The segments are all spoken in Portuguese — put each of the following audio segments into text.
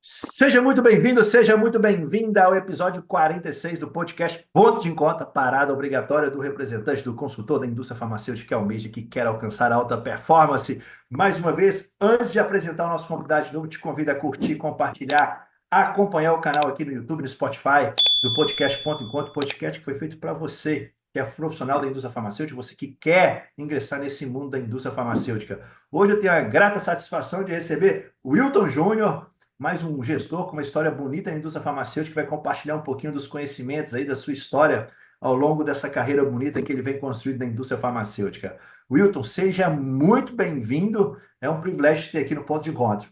Seja muito bem-vindo, seja muito bem-vinda ao episódio 46 do podcast Ponto de Encontro, parada obrigatória do representante do consultor da indústria farmacêutica Almeida que quer alcançar alta performance. Mais uma vez, antes de apresentar o nosso convidado de novo, te convido a curtir, compartilhar, acompanhar o canal aqui no YouTube, no Spotify, do podcast Ponto de Encontro, podcast que foi feito para você, que é profissional da indústria farmacêutica, você que quer ingressar nesse mundo da indústria farmacêutica. Hoje eu tenho a grata satisfação de receber o Wilton Júnior, mais um gestor com uma história bonita na indústria farmacêutica, que vai compartilhar um pouquinho dos conhecimentos aí da sua história ao longo dessa carreira bonita que ele vem construindo na indústria farmacêutica. Wilton, seja muito bem-vindo. É um privilégio te ter aqui no Ponto de Encontro.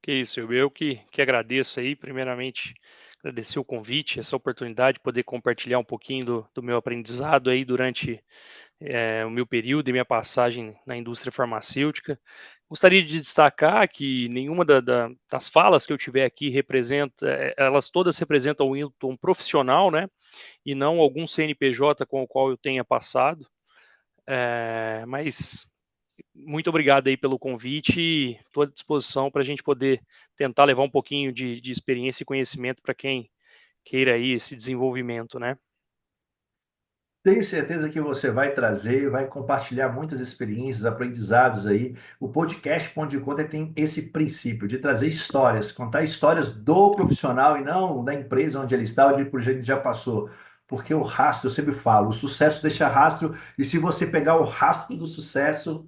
Que isso, eu que agradeço aí, primeiramente, agradecer o convite, essa oportunidade de poder compartilhar um pouquinho do meu aprendizado aí durante o meu período e minha passagem na indústria farmacêutica. Gostaria de destacar que nenhuma das falas que eu tiver aqui representa, elas todas representam o Wilton profissional, né, e não algum CNPJ com o qual eu tenha passado, mas muito obrigado aí pelo convite e estou à disposição para a gente poder tentar levar um pouquinho de experiência e conhecimento para quem queira aí esse desenvolvimento, né. Tenho certeza que você vai trazer, vai compartilhar muitas experiências, aprendizados aí. O podcast Ponto de Conta tem esse princípio de trazer histórias, contar histórias do profissional e não da empresa onde ele está, onde ele já passou. Porque o rastro, eu sempre falo, o sucesso deixa rastro, e se você pegar o rastro do sucesso,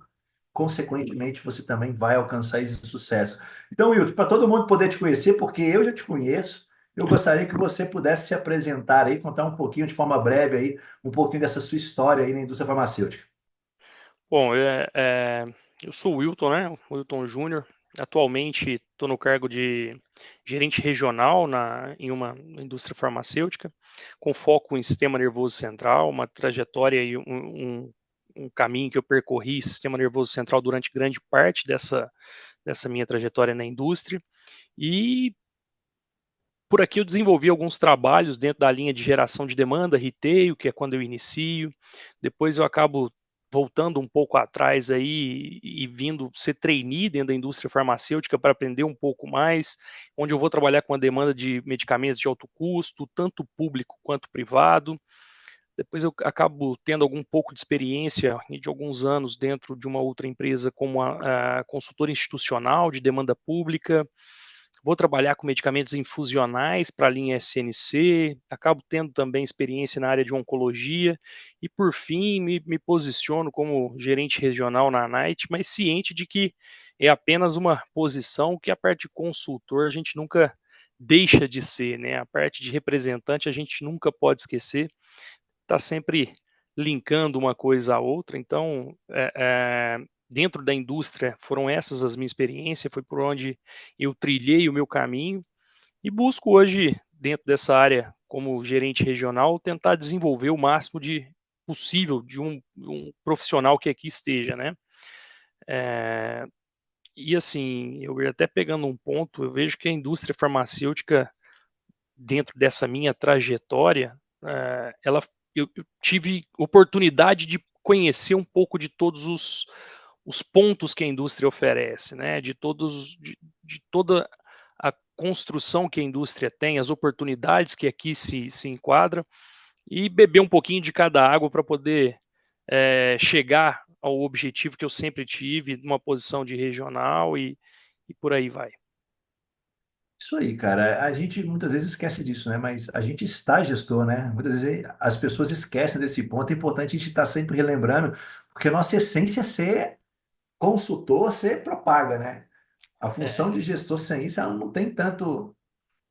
consequentemente, você também vai alcançar esse sucesso. Então, Wilton, para todo mundo poder te conhecer, porque eu já te conheço, eu gostaria que você pudesse se apresentar aí, contar um pouquinho, de forma breve aí, um pouquinho dessa sua história aí na indústria farmacêutica. Bom, eu sou o Wilton, né, Wilton Júnior. Atualmente estou no cargo de gerente regional em uma indústria farmacêutica, com foco em sistema nervoso central, uma trajetória e um caminho que eu percorri sistema nervoso central durante grande parte dessa minha trajetória na indústria. E por aqui eu desenvolvi alguns trabalhos dentro da linha de geração de demanda, retail, que é quando eu inicio. Depois eu acabo voltando um pouco atrás aí e vindo ser trainee dentro da indústria farmacêutica para aprender um pouco mais, onde eu vou trabalhar com a demanda de medicamentos de alto custo, tanto público quanto privado. Depois eu acabo tendo algum pouco de experiência de alguns anos dentro de uma outra empresa como a consultora institucional de demanda pública. Vou trabalhar com medicamentos infusionais para a linha SNC, acabo tendo também experiência na área de oncologia e, por fim, me posiciono como gerente regional na Night, mas ciente de que é apenas uma posição que a parte de consultor a gente nunca deixa de ser, né? A parte de representante a gente nunca pode esquecer, está sempre linkando uma coisa à outra. Então, dentro da indústria, foram essas as minhas experiências, foi por onde eu trilhei o meu caminho e busco hoje, dentro dessa área, como gerente regional, tentar desenvolver o máximo de possível de um profissional que aqui esteja, né? Eh, e assim, eu ia até pegando um ponto, eu vejo que a indústria farmacêutica, dentro dessa minha trajetória, ela eu tive oportunidade de conhecer um pouco de todos os pontos que a indústria oferece, né, de toda a construção que a indústria tem, as oportunidades que aqui se enquadram, e beber um pouquinho de cada água para poder, chegar ao objetivo que eu sempre tive, numa posição de regional e por aí vai. Isso aí, cara. A gente muitas vezes esquece disso, né? Mas a gente está gestor, né? Muitas vezes as pessoas esquecem desse ponto. É importante a gente estar sempre relembrando, porque a nossa essência é ser consultor, ser propaga, né? A função É, de gestor sem isso, ela não tem tanto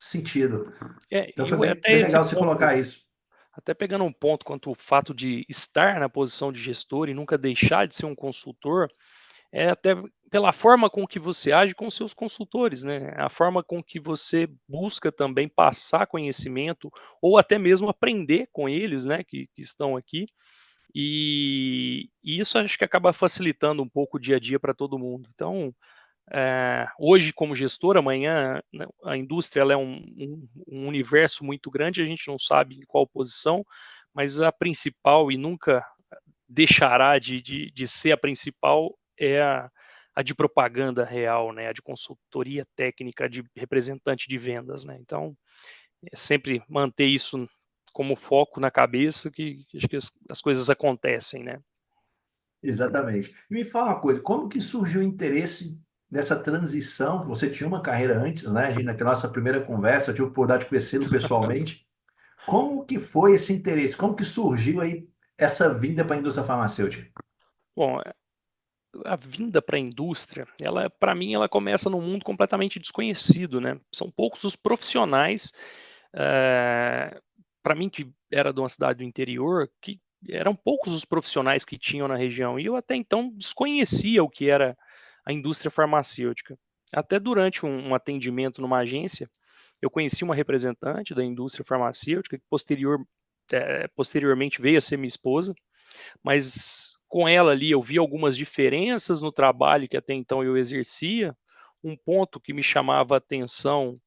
sentido. Então e foi o bem, até bem esse legal você ponto, colocar isso. até pegando um ponto quanto o fato de estar na posição de gestor e nunca deixar de ser um consultor, é até pela forma com que você age com seus consultores, né, a forma com que você busca também passar conhecimento ou até mesmo aprender com eles, né, que estão aqui, e isso acho que acaba facilitando um pouco o dia a dia para todo mundo. Então, hoje como gestor, amanhã, né, a indústria ela é um universo muito grande, a gente não sabe em qual posição, mas a principal e nunca deixará de ser a principal é a de propaganda real, né, a de consultoria técnica, de representante de vendas, né. Então, é sempre manter isso como foco na cabeça que acho que as coisas acontecem, né. Exatamente. E me fala uma coisa, como que surgiu o interesse nessa transição? Você tinha uma carreira antes, né? A gente, naquela nossa primeira conversa, eu tive a oportunidade de conhecê-lo pessoalmente. Como que foi esse interesse? Como que surgiu aí essa vinda para a indústria farmacêutica? Bom, a vinda para a indústria, ela para mim ela começa num mundo completamente desconhecido, né. São poucos os profissionais, para mim que era de uma cidade do interior, que eram poucos os profissionais que tinham na região, e eu até então desconhecia o que era a indústria farmacêutica. Até durante um atendimento numa agência, eu conheci uma representante da indústria farmacêutica que posteriormente veio a ser minha esposa, mas com ela ali eu vi algumas diferenças no trabalho que até então eu exercia. Um ponto que me chamava a atenção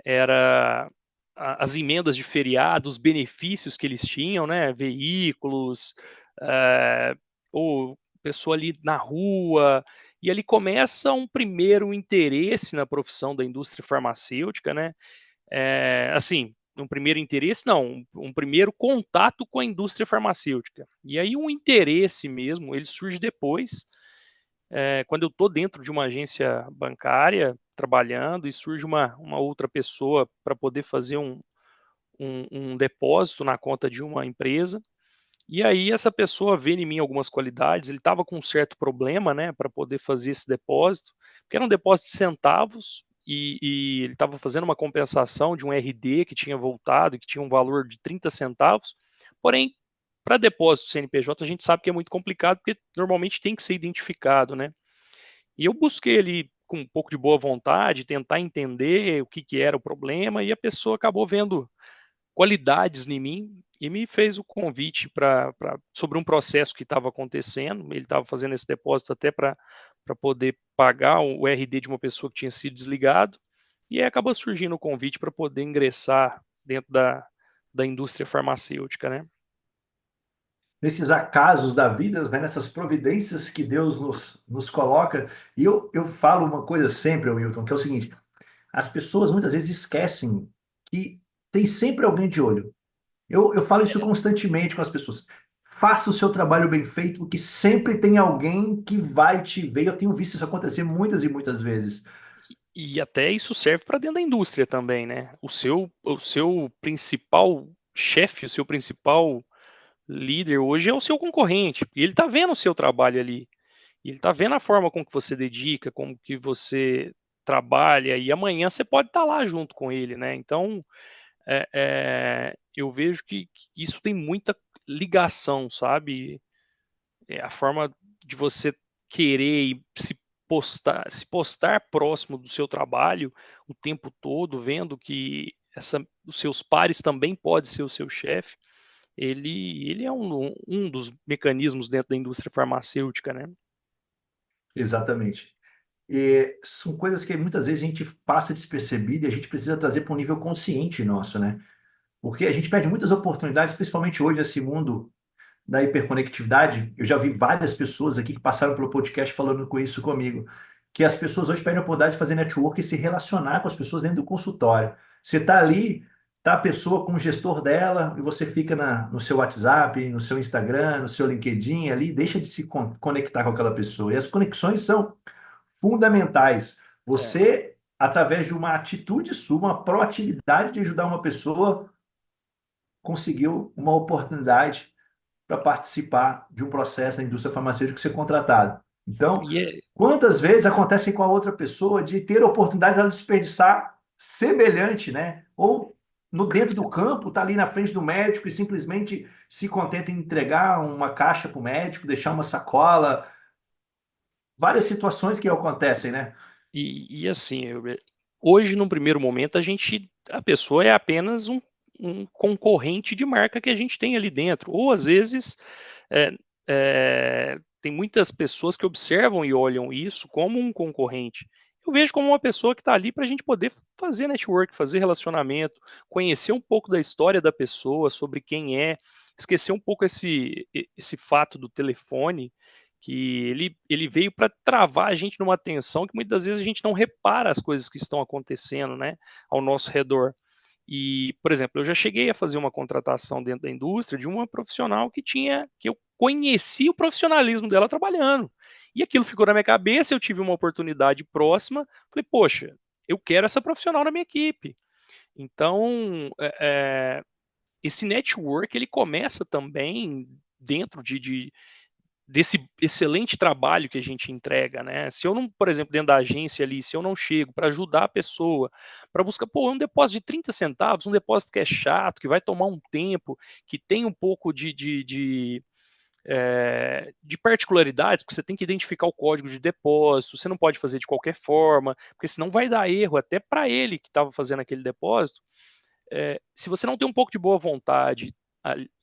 era as emendas de feriado, os benefícios que eles tinham, né, veículos, eh, ou pessoa ali na rua, e ali começa um primeiro interesse na profissão da indústria farmacêutica, né. Assim, um primeiro interesse não, um primeiro contato com a indústria farmacêutica. E aí um interesse mesmo, ele surge depois, quando eu estou dentro de uma agência bancária, trabalhando, e surge uma outra pessoa para poder fazer um depósito na conta de uma empresa, e aí essa pessoa vê em mim algumas qualidades, ele estava com um certo problema, né, para poder fazer esse depósito, porque era um depósito de centavos, e ele estava fazendo uma compensação de um RD que tinha voltado e que tinha um valor de 30 centavos, porém, para depósito CNPJ a gente sabe que é muito complicado, porque normalmente tem que ser identificado, né. E eu busquei ali com um pouco de boa vontade, tentar entender o que que era o problema, e a pessoa acabou vendo qualidades em mim e me fez o convite sobre um processo que estava acontecendo. Ele estava fazendo esse depósito até para poder pagar o RD de uma pessoa que tinha sido desligado, e aí acabou surgindo o convite para poder ingressar dentro da indústria farmacêutica, né. Nesses acasos da vida, né, nessas providências que Deus nos coloca. E eu falo uma coisa sempre, Wilton, que é o seguinte: as pessoas muitas vezes esquecem que tem sempre alguém de olho. Eu falo isso constantemente com as pessoas. Faça o seu trabalho bem feito, porque sempre tem alguém que vai te ver. Eu tenho visto isso acontecer muitas e muitas vezes. E até isso serve para dentro da indústria também, né. O seu principal chefe, o seu principal líder hoje é o seu concorrente, e ele está vendo o seu trabalho ali. E ele está vendo a forma com que você dedica, como que você trabalha, e amanhã você pode estar lá junto com ele, né. Então, eu vejo que isso tem muita ligação, sabe. A forma de você querer e se postar próximo do seu trabalho o tempo todo, vendo que os seus pares também pode ser o seu chefe, ele é um dos mecanismos dentro da indústria farmacêutica, né. Exatamente. E são coisas que muitas vezes a gente passa despercebido e a gente precisa trazer para um nível consciente nosso, né? Porque a gente perde muitas oportunidades, principalmente hoje, esse mundo da hiperconectividade. Eu já vi várias pessoas aqui que passaram pelo podcast falando com isso comigo, que as pessoas hoje perdem a oportunidade de fazer network e se relacionar com as pessoas dentro do consultório. Você está ali, tá a pessoa com o gestor dela, e você fica no seu WhatsApp, no seu Instagram, no seu LinkedIn ali, deixa de se conectar com aquela pessoa. E as conexões são fundamentais. É. Você, através de uma atitude sua, uma proatividade de ajudar uma pessoa, conseguiu uma oportunidade para participar de um processo na indústria farmacêutica e ser contratado. Então, E é quantas vezes acontece com a outra pessoa de ter oportunidades ela desperdiçar semelhante, né? Ou no dentro do campo, tá ali na frente do médico e simplesmente se contenta em entregar uma caixa para o médico, deixar uma sacola, várias situações que acontecem, né? e assim, hoje, num primeiro momento, a pessoa é apenas um concorrente de marca que a gente tem ali dentro, ou às vezes, eh tem muitas pessoas que observam e olham isso como um concorrente. Eu vejo como uma pessoa que está ali para a gente poder fazer network, fazer relacionamento, conhecer um pouco da história da pessoa, sobre quem é, esquecer um pouco esse fato do telefone, que ele veio para travar a gente numa tensão que muitas vezes a gente não repara as coisas que estão acontecendo, né, ao nosso redor. E, por exemplo, eu já cheguei a fazer uma contratação dentro da indústria de uma profissional que eu conheci o profissionalismo dela trabalhando. E aquilo ficou na minha cabeça, eu tive uma oportunidade próxima, falei, poxa, eu quero essa profissional na minha equipe. Então, esse network ele começa também dentro desse excelente trabalho que a gente entrega, né? Se eu não, por exemplo, dentro da agência ali, se eu não chego para ajudar a pessoa, para buscar, pô, um depósito de 30 centavos, um depósito que é chato, que vai tomar um tempo, que tem um pouco de particularidades, porque você tem que identificar o código de depósito, você não pode fazer de qualquer forma, porque senão vai dar erro até para ele que estava fazendo aquele depósito. Se você não tem um pouco de boa vontade,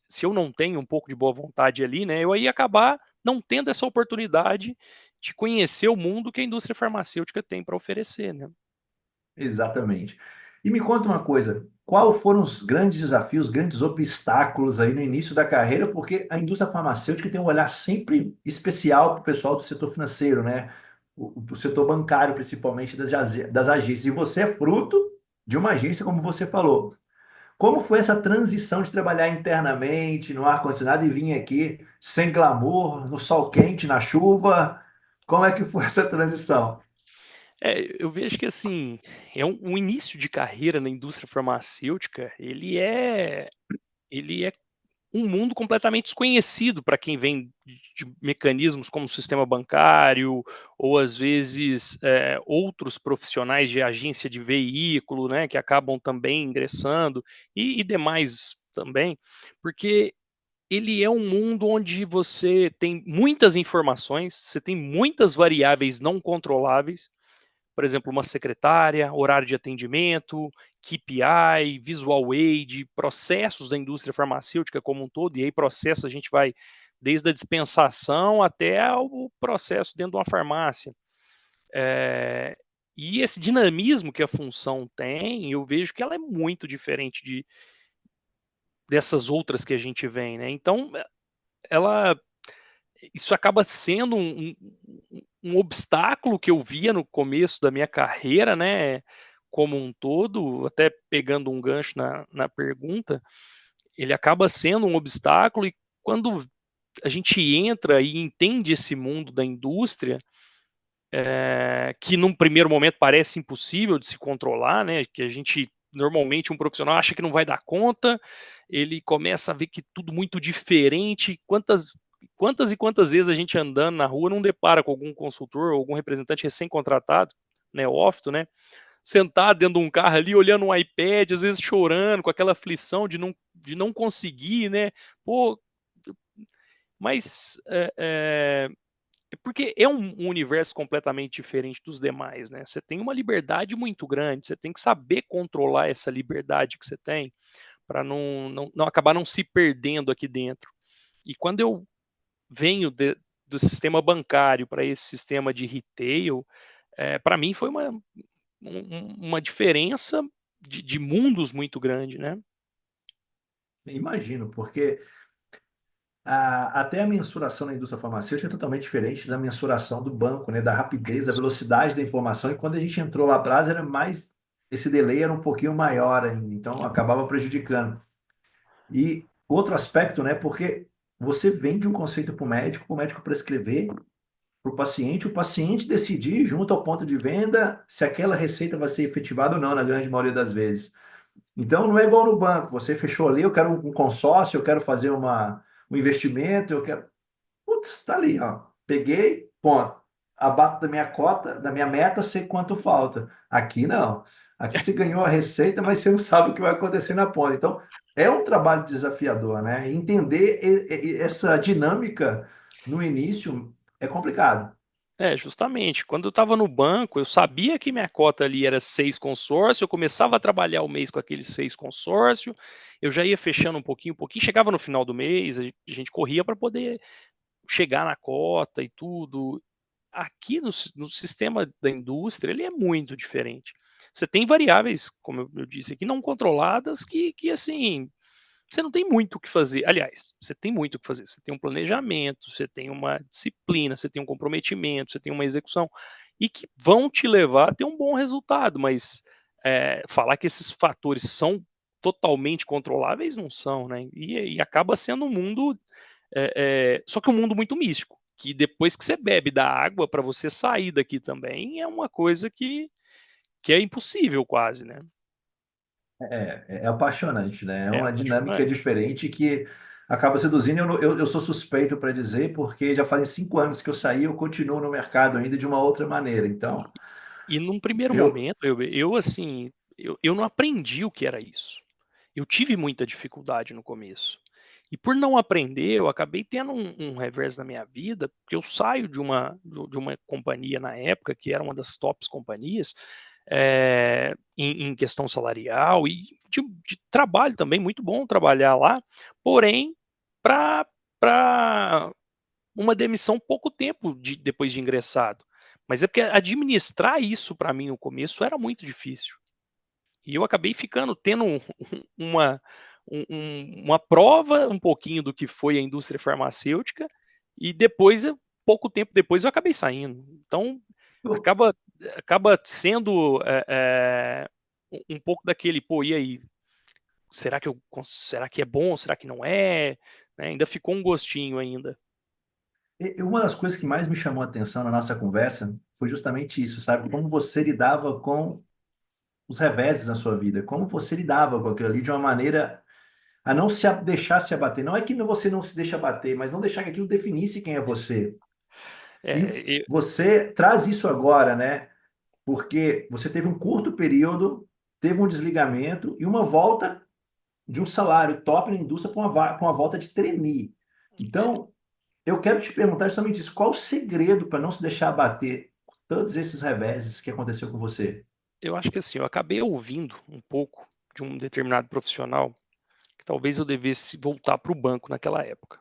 se eu não tenho um pouco de boa vontade ali, né, eu ia acabar não tendo essa oportunidade de conhecer o mundo que a indústria farmacêutica tem para oferecer, né? Exatamente. E me conta uma coisa, qual foram os grandes desafios, grandes obstáculos aí no início da carreira? Porque a indústria farmacêutica tem um olhar sempre especial para o pessoal do setor financeiro, né? O setor bancário, principalmente das agências. E você é fruto de uma agência, como você falou. Como foi essa transição de trabalhar internamente, no ar-condicionado e vir aqui sem glamour, no sol quente, na chuva? Como é que foi essa transição? Eu vejo que assim, é um início de carreira na indústria farmacêutica, ele é um mundo completamente desconhecido para quem vem de mecanismos como o sistema bancário, ou às vezes outros profissionais de agência de veículo, né, que acabam também ingressando, e demais também, porque ele é um mundo onde você tem muitas informações, você tem muitas variáveis não controláveis, por exemplo, uma secretária, horário de atendimento, KPI, visual aid, processos da indústria farmacêutica como um todo, e aí processo a gente vai desde a dispensação até o processo dentro de uma farmácia. Eh, e esse dinamismo que a função tem, eu vejo que ela é muito diferente dessas outras que a gente vem, né? Então, ela isso acaba sendo um obstáculo que eu via no começo da minha carreira, né, como um todo, até pegando um gancho na pergunta, ele acaba sendo um obstáculo e quando a gente entra e entende esse mundo da indústria, que num primeiro momento parece impossível de se controlar, né, que a gente normalmente um profissional acha que não vai dar conta, ele começa a ver que tudo muito diferente, quantas e quantas vezes a gente andando na rua não depara com algum consultor ou algum representante recém-contratado, neófito, né, sentado dentro de um carro ali, olhando um iPad, às vezes chorando, com aquela aflição de não conseguir, né, pô, mas porque é um universo completamente diferente dos demais, né? Você tem uma liberdade muito grande, você tem que saber controlar essa liberdade que você tem para não acabar não se perdendo aqui dentro. E quando eu venho do sistema bancário para esse sistema de retail, para mim foi uma diferença de mundos muito grande, né? Imagino, porque até a mensuração na indústria farmacêutica é totalmente diferente da mensuração do banco, né? Da rapidez, da Isso. velocidade da informação. E quando a gente entrou lá atrás, era mais. Esse delay era um pouquinho maior ainda, então acabava prejudicando. E outro aspecto, né? Porque você vende um conceito para o médico prescrever, para o paciente decidir, junto ao ponto de venda, se aquela receita vai ser efetivada ou não, na grande maioria das vezes. Então, não é igual no banco. Você fechou ali, eu quero um consórcio, eu quero fazer um investimento, eu quero. Putz, tá ali, ó. Peguei, ponto. Abato da minha cota, da minha meta, sei quanto falta. Aqui não. Aqui você ganhou a receita, mas você não sabe o que vai acontecer na ponta. Então, é um trabalho desafiador, né? Entender essa dinâmica no início é complicado. Justamente. Quando eu estava no banco, eu sabia que minha cota ali era 6 consórcio, eu começava a trabalhar o mês com aqueles 6 consórcio, eu já ia fechando um pouquinho, chegava no final do mês, a gente corria para poder chegar na cota e tudo. Aqui no sistema da indústria, ele é muito diferente. Você tem variáveis, como eu disse aqui, não controladas que assim, você não tem muito o que fazer. Aliás, você tem muito o que fazer. Você tem um planejamento, você tem uma disciplina, você tem um comprometimento, você tem uma execução, e que vão te levar a ter um bom resultado, mas falar que esses fatores são totalmente controláveis, não são, né? E acaba sendo um mundo, só que um mundo muito místico, que depois que você bebe da água, para você sair daqui também, é uma coisa que é impossível quase, né? É apaixonante, né? É É uma dinâmica apaixonante. diferente que acaba seduzindo. Eu sou suspeito para dizer, porque já fazem 5 anos que eu saí, eu continuo no mercado ainda de uma outra maneira. Então, E num primeiro eu, momento, eu assim, eu não aprendi o que era isso. Eu tive muita dificuldade no começo. E por não aprender, eu acabei tendo um revés na minha vida, porque eu saio de uma companhia na época, que era uma das tops companhias, em questão salarial e de trabalho também, muito bom trabalhar lá, porém, para uma demissão pouco tempo depois de ingressado. Mas é porque administrar isso para mim no começo era muito difícil. E eu acabei tendo uma, uma prova um pouquinho do que foi a indústria farmacêutica, e depois, pouco tempo depois, eu acabei saindo. Então, eu, acaba, acaba sendo um pouco daquele, pô, e aí? Será que é bom? Será que não é? Né, ainda ficou um gostinho ainda. uma das coisas que mais me chamou a atenção na nossa conversa foi justamente isso, sabe? Como você lidava com os reveses na sua vida, como você lidava com aquilo ali de uma maneira a não deixar se abater. Não é que você não se deixa abater, mas não deixar que aquilo definisse quem é você. E É, você traz isso agora, né? Porque você teve um curto período, teve um desligamento e uma volta de um salário top na indústria com a volta de trainee. Então, eu quero te perguntar justamente isso. Qual o segredo para não se deixar abater por todos esses reveses que aconteceu com você? eu acho que assim, eu acabei ouvindo um pouco de um determinado profissional que talvez eu devesse voltar para o banco naquela época.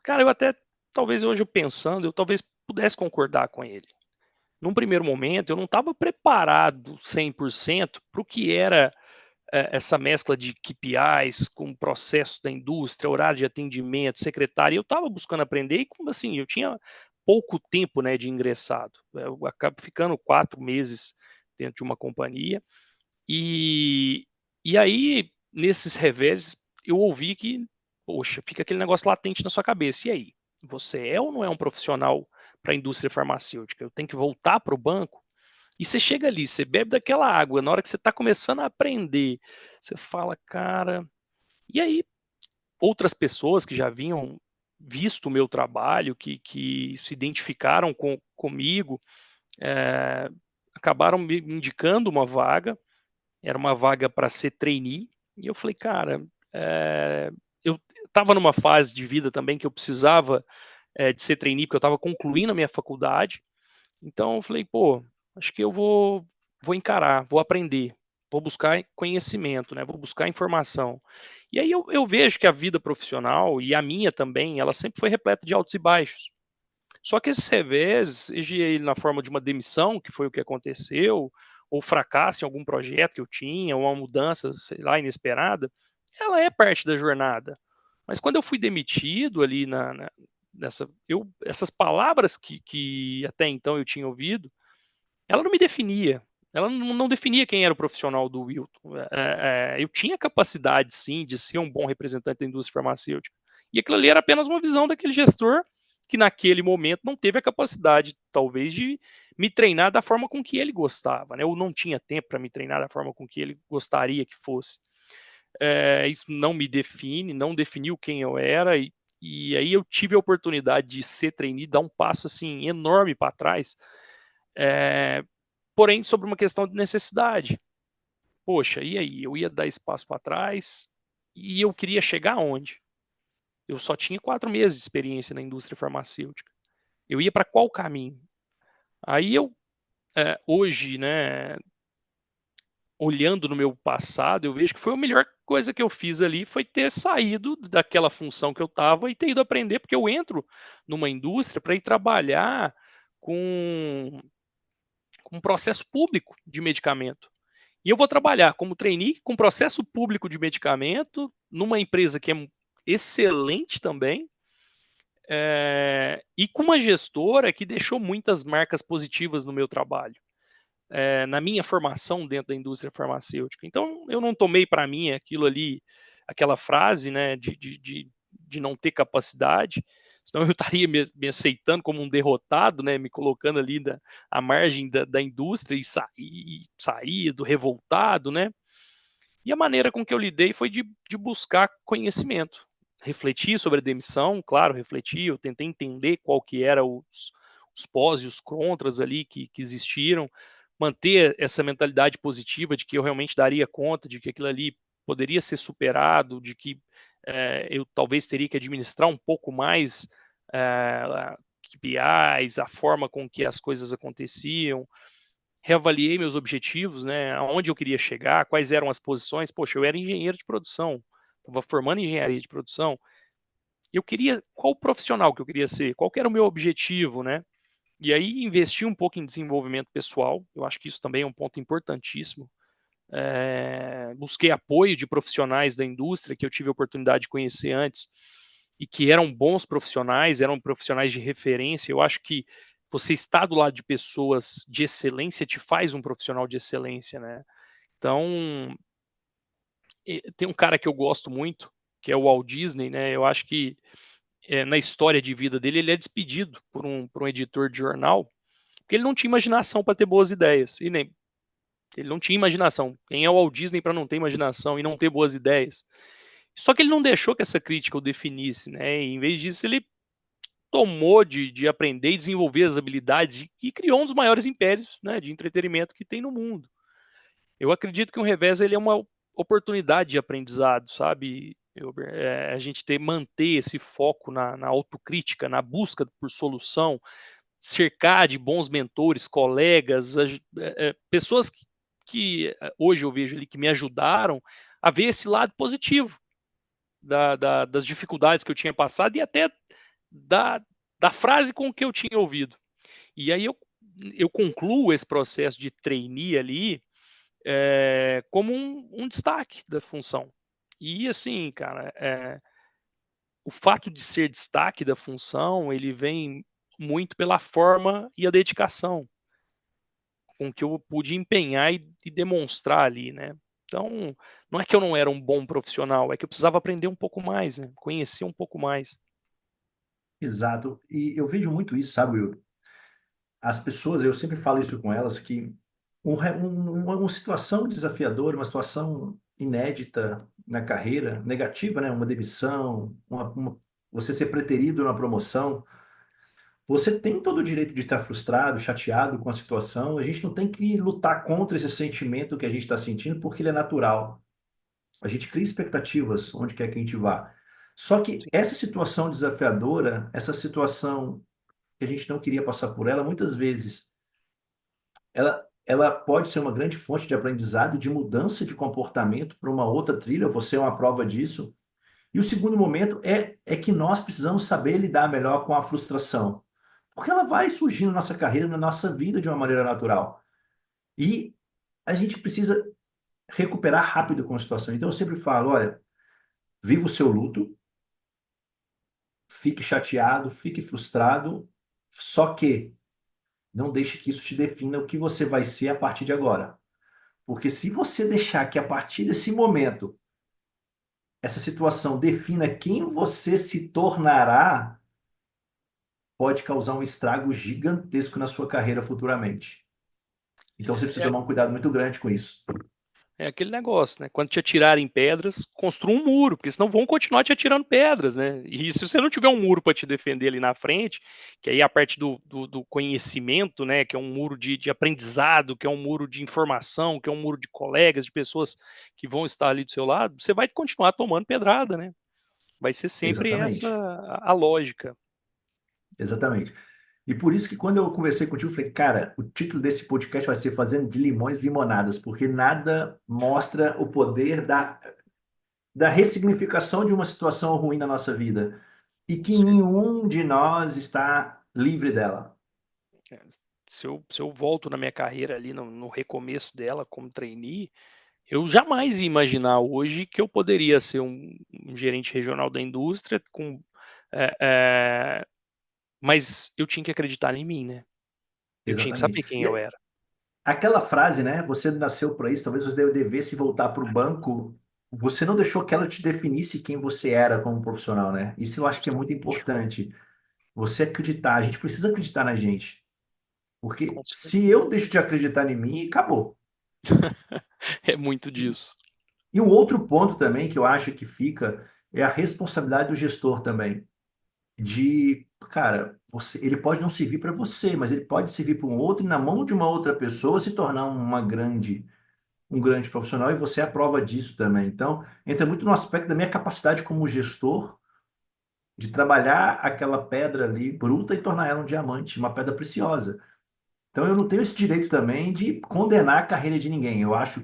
Cara, eu até, talvez hoje eu pensando, eu talvez pudesse concordar com ele. Num primeiro momento, eu não estava preparado 100% para o que era essa mescla de KPIs com processo da indústria, horário de atendimento, secretário. Eu estava buscando aprender e, como assim, eu tinha pouco tempo, né, de ingressado. Eu acabo ficando 4 meses dentro de uma companhia. E, e aí, nesses revés, eu ouvi que, poxa, fica aquele negócio latente na sua cabeça. E aí? Você é ou não é um profissional para a indústria farmacêutica? Eu tenho que voltar para o banco? E você chega ali, você bebe daquela água, na hora que você está começando a aprender, você fala, cara. E aí, outras pessoas que já vinham visto o meu trabalho, que se identificaram comigo, eh, acabaram me indicando uma vaga. Era uma vaga para ser trainee, e eu falei, cara, eu estava numa fase de vida também que eu precisava de ser trainee, porque eu estava concluindo a minha faculdade. Então eu falei, pô, acho que eu vou encarar, vou aprender, vou buscar conhecimento, né? Vou buscar informação. E aí eu vejo que a vida profissional, e a minha também, ela sempre foi repleta de altos e baixos. Só que esses revés, seja ele na forma de uma demissão, que foi o que aconteceu, ou fracasso em algum projeto que eu tinha, ou uma mudança, sei lá, inesperada, ela é parte da jornada. Mas quando eu fui demitido ali essas palavras que até então eu tinha ouvido, ela não me definia. Ela não definia quem era o profissional do Wilton. Eu tinha capacidade, sim, de ser um bom representante da indústria farmacêutica. E aquilo ali era apenas uma visão daquele gestor que, naquele momento, não teve a capacidade, talvez, de me treinar da forma com que ele gostava, né? Ou não tinha tempo para me treinar da forma com que ele gostaria que fosse. Isso não me define, não definiu quem eu era, e aí eu tive a oportunidade de ser trainee, dar um passo assim enorme para trás, é, porém sobre uma questão de necessidade. Poxa, e aí? Eu ia dar espaço para trás e eu queria chegar aonde? Eu só tinha 4 meses de experiência na indústria farmacêutica. Eu ia para qual caminho? Aí eu, hoje, né, olhando no meu passado, eu vejo que foi a melhor coisa que eu fiz ali foi ter saído daquela função que eu estava e ter ido aprender, porque eu entro numa indústria para ir trabalhar com um processo público de medicamento. E eu vou trabalhar como trainee com processo público de medicamento, numa empresa que é excelente também, e com uma gestora que deixou muitas marcas positivas no meu trabalho, na minha formação dentro da indústria farmacêutica. Então, eu não tomei para mim aquilo ali, aquela frase, né, de não ter capacidade, senão eu estaria me aceitando como um derrotado, né, me colocando ali à margem da indústria e sair do revoltado, né? E a maneira com que eu lidei foi de buscar conhecimento, refletir sobre a demissão, claro, refletir, eu tentei entender qual que era os pós e os contras ali que existiram, manter essa mentalidade positiva de que eu realmente daria conta, de que aquilo ali poderia ser superado, de que eu talvez teria que administrar um pouco mais KPIs, a forma com que as coisas aconteciam, reavaliei meus objetivos, né, aonde eu queria chegar, quais eram as posições. Poxa, eu era engenheiro de produção, estava formando em engenharia de produção. Eu queria, qual profissional que eu queria ser? Qual que era o meu objetivo, né? E aí investi um pouco em desenvolvimento pessoal. Eu acho que isso também é um ponto importantíssimo. Busquei apoio de profissionais da indústria que eu tive a oportunidade de conhecer antes e que eram bons profissionais, eram profissionais de referência. Eu acho que você estar do lado de pessoas de excelência te faz um profissional de excelência, né? Então, tem um cara que eu gosto muito, que é o Walt Disney, né? Eu acho que na história de vida dele, ele é despedido por um editor de jornal, porque ele não tinha imaginação para ter boas ideias, e nem ele não tinha imaginação. Quem é o Walt Disney para não ter imaginação e não ter boas ideias? Só que ele não deixou que essa crítica o definisse, né? E, em vez disso, ele tomou de aprender e desenvolver as habilidades e criou um dos maiores impérios, né, de entretenimento que tem no mundo. Eu acredito que o revés ele é uma oportunidade de aprendizado, sabe? A gente manter esse foco na autocrítica, na busca por solução, cercar de bons mentores, colegas, pessoas que hoje eu vejo ali que me ajudaram a ver esse lado positivo das dificuldades que eu tinha passado e até da, da frase com que eu tinha ouvido. E aí eu concluo esse processo de trainee ali como um destaque da função. E assim, cara, o fato de ser destaque da função, ele vem muito pela forma e a dedicação com que eu pude empenhar e demonstrar ali, né? Então, não é que eu não era um bom profissional, é que eu precisava aprender um pouco mais, né? Conhecer um pouco mais. Exato. E eu vejo muito isso, sabe, Will? As pessoas, eu sempre falo isso com elas, que uma situação desafiadora, uma situação inédita na carreira, negativa, né? Uma demissão, você ser preterido na promoção, você tem todo o direito de estar frustrado, chateado com a situação. A gente não tem que lutar contra esse sentimento que a gente está sentindo, porque ele é natural. A gente cria expectativas onde quer que a gente vá. Só que Sim. essa situação desafiadora, essa situação que a gente não queria passar por ela, muitas vezes ela pode ser uma grande fonte de aprendizado, de mudança de comportamento para uma outra trilha, você é uma prova disso. E o segundo momento é que nós precisamos saber lidar melhor com a frustração, porque ela vai surgir na nossa carreira, na nossa vida de uma maneira natural. E a gente precisa recuperar rápido com a situação. Então eu sempre falo, olha, viva o seu luto, fique chateado, fique frustrado, só que não deixe que isso te defina o que você vai ser a partir de agora. Porque se você deixar que a partir desse momento essa situação defina quem você se tornará, pode causar um estrago gigantesco na sua carreira futuramente. Então você precisa É, tomar um cuidado muito grande com isso. é aquele negócio, né? Quando te atirarem pedras, construa um muro, porque senão vão continuar te atirando pedras, né? E se você não tiver um muro para te defender ali na frente, que aí é a parte do conhecimento, né? Que é um muro de aprendizado, que é um muro de informação, que é um muro de colegas, de pessoas que vão estar ali do seu lado, você vai continuar tomando pedrada, né? Vai ser sempre essa Exatamente. a lógica. Exatamente. E por isso que quando eu conversei contigo, eu falei, cara, o título desse podcast vai ser Fazendo de Limões Limonadas, porque nada mostra o poder da ressignificação de uma situação ruim na nossa vida. E que nenhum de nós está livre dela. Se eu volto na minha carreira ali no recomeço dela como trainee, eu jamais ia imaginar hoje que eu poderia ser um gerente regional da indústria eh eh, mas eu tinha que acreditar em mim, né. Eu tinha que Exatamente. saber quem E eu era. aquela frase, né? Você nasceu para isso, talvez você devesse voltar para o banco. Você não deixou que ela te definisse quem você era como profissional, né? Isso eu acho que é muito Exatamente, importante. Você acreditar, a gente precisa acreditar na gente. com Porque se eu certeza. deixo de acreditar em mim, acabou. É muito E, disso. e um outro ponto também que eu acho que fica é a responsabilidade do gestor também. De, cara, ele pode não servir para você, mas ele pode servir para um outro e na mão de uma outra pessoa se tornar um grande profissional e você é a prova disso também. Então, entra muito no aspecto da minha capacidade como gestor de trabalhar aquela pedra ali bruta e tornar ela um diamante, uma pedra preciosa. Então, eu não tenho esse direito também de condenar a carreira de ninguém. Eu acho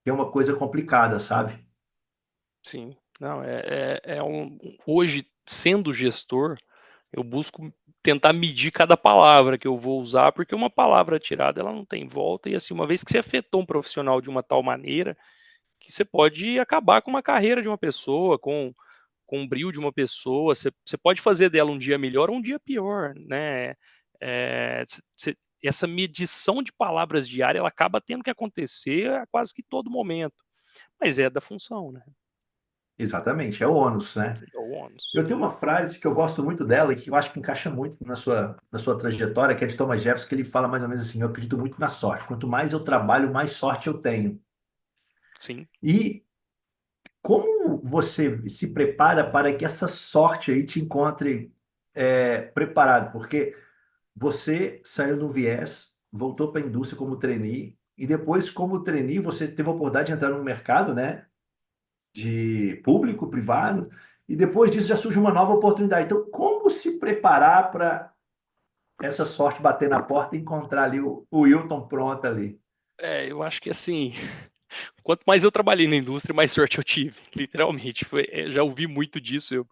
que é uma coisa complicada, sabe? Sim. Não, hoje, sendo gestor, eu busco tentar medir cada palavra que eu vou usar, porque uma palavra tirada, ela não tem volta, e assim, uma vez que você afetou um profissional de uma tal maneira, que você pode acabar com uma carreira de uma pessoa, com o brio de uma pessoa, você pode fazer dela um dia melhor ou um dia pior, né. Essa medição de palavras diária, ela acaba tendo que acontecer a quase que todo momento, mas é da função, né, Exatamente, é o ônus, né? é o ônus. Eu tenho uma frase que eu gosto muito dela e que eu acho que encaixa muito na sua trajetória, que é de Thomas Jefferson, que ele fala mais ou menos assim: eu acredito muito na sorte. Quanto mais eu trabalho, mais sorte eu tenho. Sim. E como você se prepara para que essa sorte aí te encontre preparado? Porque você saiu do viés, voltou para a indústria como trainee, e depois, como trainee, você teve a oportunidade de entrar no mercado, né? De público, privado, e depois disso já surge uma nova oportunidade. Então, como se preparar para essa sorte bater na porta e encontrar ali o Wilton pronto ali? Eu acho que assim, quanto mais eu trabalhei na indústria, mais sorte eu tive, literalmente, já ouvi muito disso.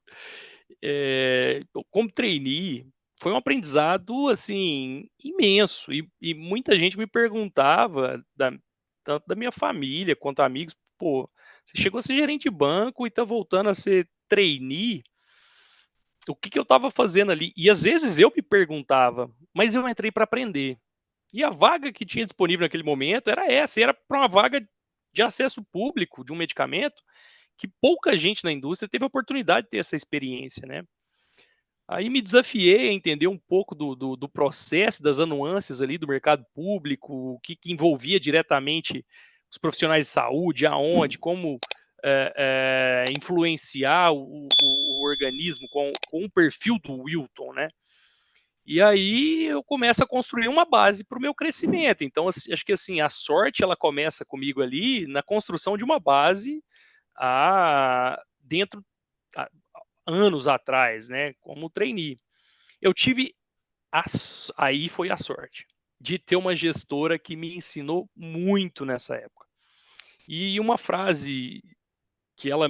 Como trainee, foi um aprendizado, assim, imenso, e muita gente me perguntava, tanto da minha família quanto amigos: "Pô, você chegou a ser gerente de banco e tá voltando a ser trainee, o que que eu estava fazendo ali?". E às vezes eu me perguntava, mas eu entrei para aprender. E a vaga que tinha disponível naquele momento era essa, e era para uma vaga de acesso público de um medicamento que pouca gente na indústria teve a oportunidade de ter essa experiência, né. Aí me desafiei a entender um pouco do processo, das nuances ali do mercado público, o que envolvia diretamente os profissionais de saúde, aonde, como, influenciar o organismo com o perfil do Wilton, né. E aí eu começo a construir uma base para o meu crescimento. Então, acho que assim, a sorte ela começa comigo ali na construção de uma base, dentro há anos atrás, né, como trainee. Eu tive aí foi a sorte, de ter uma gestora que me ensinou muito nessa época. E uma frase que ela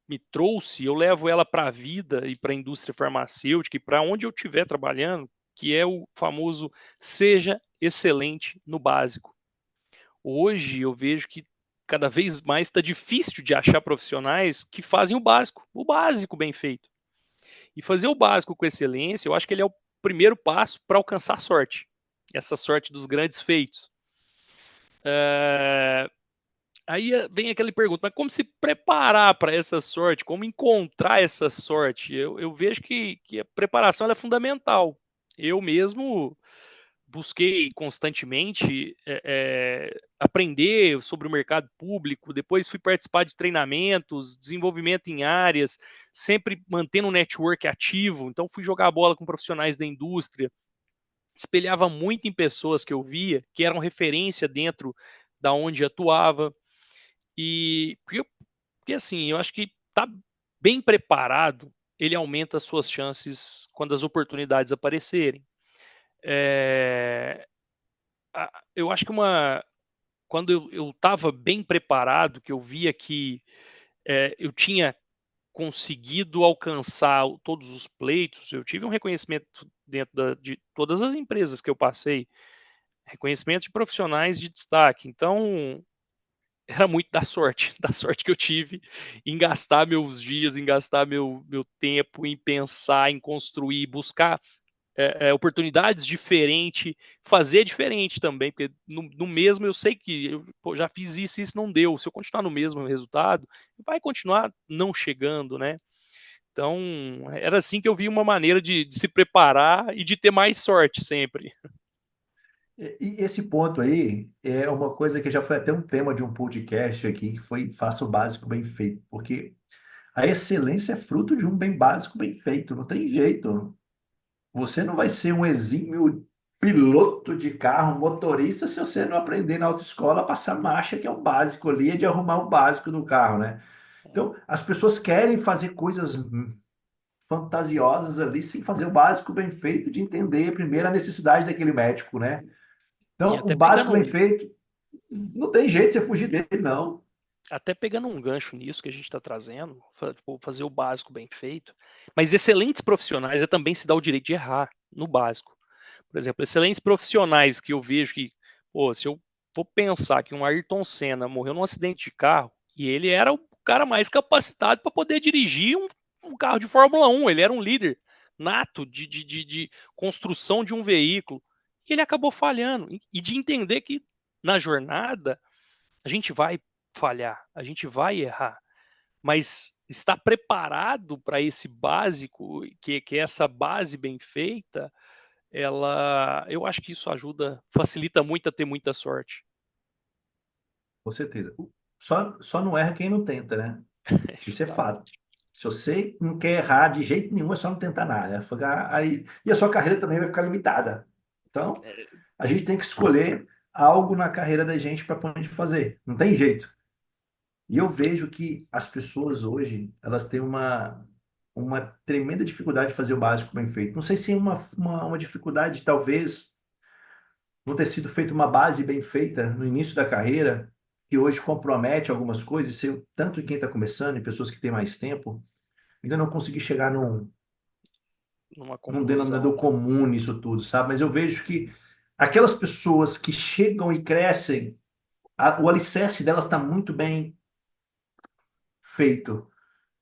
me trouxe, eu levo ela para a vida e para a indústria farmacêutica e para onde eu estiver trabalhando, que é o famoso: "Seja excelente no básico". Hoje eu vejo que cada vez mais está difícil de achar profissionais que fazem o básico bem feito. E fazer o básico com excelência, eu acho que ele é o primeiro passo para alcançar a sorte, essa sorte dos grandes feitos. Eh, Aí vem aquela pergunta, mas como se preparar para essa sorte? Como encontrar essa sorte? Eu vejo que a preparação ela é fundamental. Eu mesmo busquei constantemente aprender sobre o mercado público, depois fui participar de treinamentos, desenvolvimento em áreas, sempre mantendo um network ativo. Então, fui jogar bola com profissionais da indústria, espelhava muito em pessoas que eu via, que eram referência dentro da onde atuava. Porque assim, eu acho que tá bem preparado, ele aumenta as suas chances quando as oportunidades aparecerem. Eh, eu acho que quando eu estava bem preparado, que eu via que eu tinha conseguido alcançar todos os pleitos. Eu tive um reconhecimento dentro de todas as empresas que eu passei, reconhecimento de profissionais de destaque. Então, era muito da sorte, da sorte que eu tive em gastar meus dias, em gastar meu tempo, em pensar, em construir, buscar oportunidades diferentes, fazer diferente também, porque no mesmo eu sei que pô, já fiz isso e isso não deu. Se eu continuar no mesmo resultado, vai continuar não chegando, né? Então, era assim que eu vi uma maneira de se preparar e de ter mais sorte sempre. E esse ponto aí é uma coisa que já foi até um tema de um podcast aqui, que foi faça o básico bem feito, porque a excelência é fruto de um bem básico bem feito, não tem jeito. Você não vai ser um exímio piloto de carro, motorista, se você não aprender na autoescola a passar marcha, que é o básico ali, é de arrumar o básico do carro, né? Então, as pessoas querem fazer coisas fantasiosas ali sem fazer o básico bem feito, de entender primeiro a necessidade daquele médico, né? E Então, o básico bem feito, não tem jeito de você fugir dele, não. até pegando um gancho nisso que a gente está trazendo, tipo, fazer o básico bem feito, mas excelentes profissionais é também se dar o direito de errar no básico. Por exemplo, excelentes profissionais que eu vejo que, pô, se eu for pensar que um Ayrton Senna morreu num acidente de carro e ele era o cara mais capacitado para poder dirigir um carro de Fórmula 1, ele era um líder nato de construção de um veículo e ele acabou falhando. E de entender que na jornada a gente vai falhar, a gente vai errar, mas estar preparado para esse básico, que é essa base bem feita, eu acho que isso ajuda, facilita muito a ter muita sorte. Com certeza. Só não erra quem não tenta, né? Isso é fato. Justamente. Se você não quer errar de jeito nenhum, é só não tentar nada. Aí, e a sua carreira também vai ficar limitada. Então, É, a gente tem que escolher algo na carreira da gente para poder fazer. Não tem jeito. E eu vejo que as pessoas hoje, elas têm uma tremenda dificuldade de fazer o básico bem feito. Não sei se é uma dificuldade, talvez, não ter sido feita uma base bem feita no início da carreira, que hoje compromete algumas coisas, tanto em quem está começando, em pessoas que têm mais tempo, ainda não consegui chegar numa num conclusão, denominador né? comum nisso tudo, sabe? Mas eu vejo que aquelas pessoas que chegam e crescem, o alicerce delas está muito bem feito.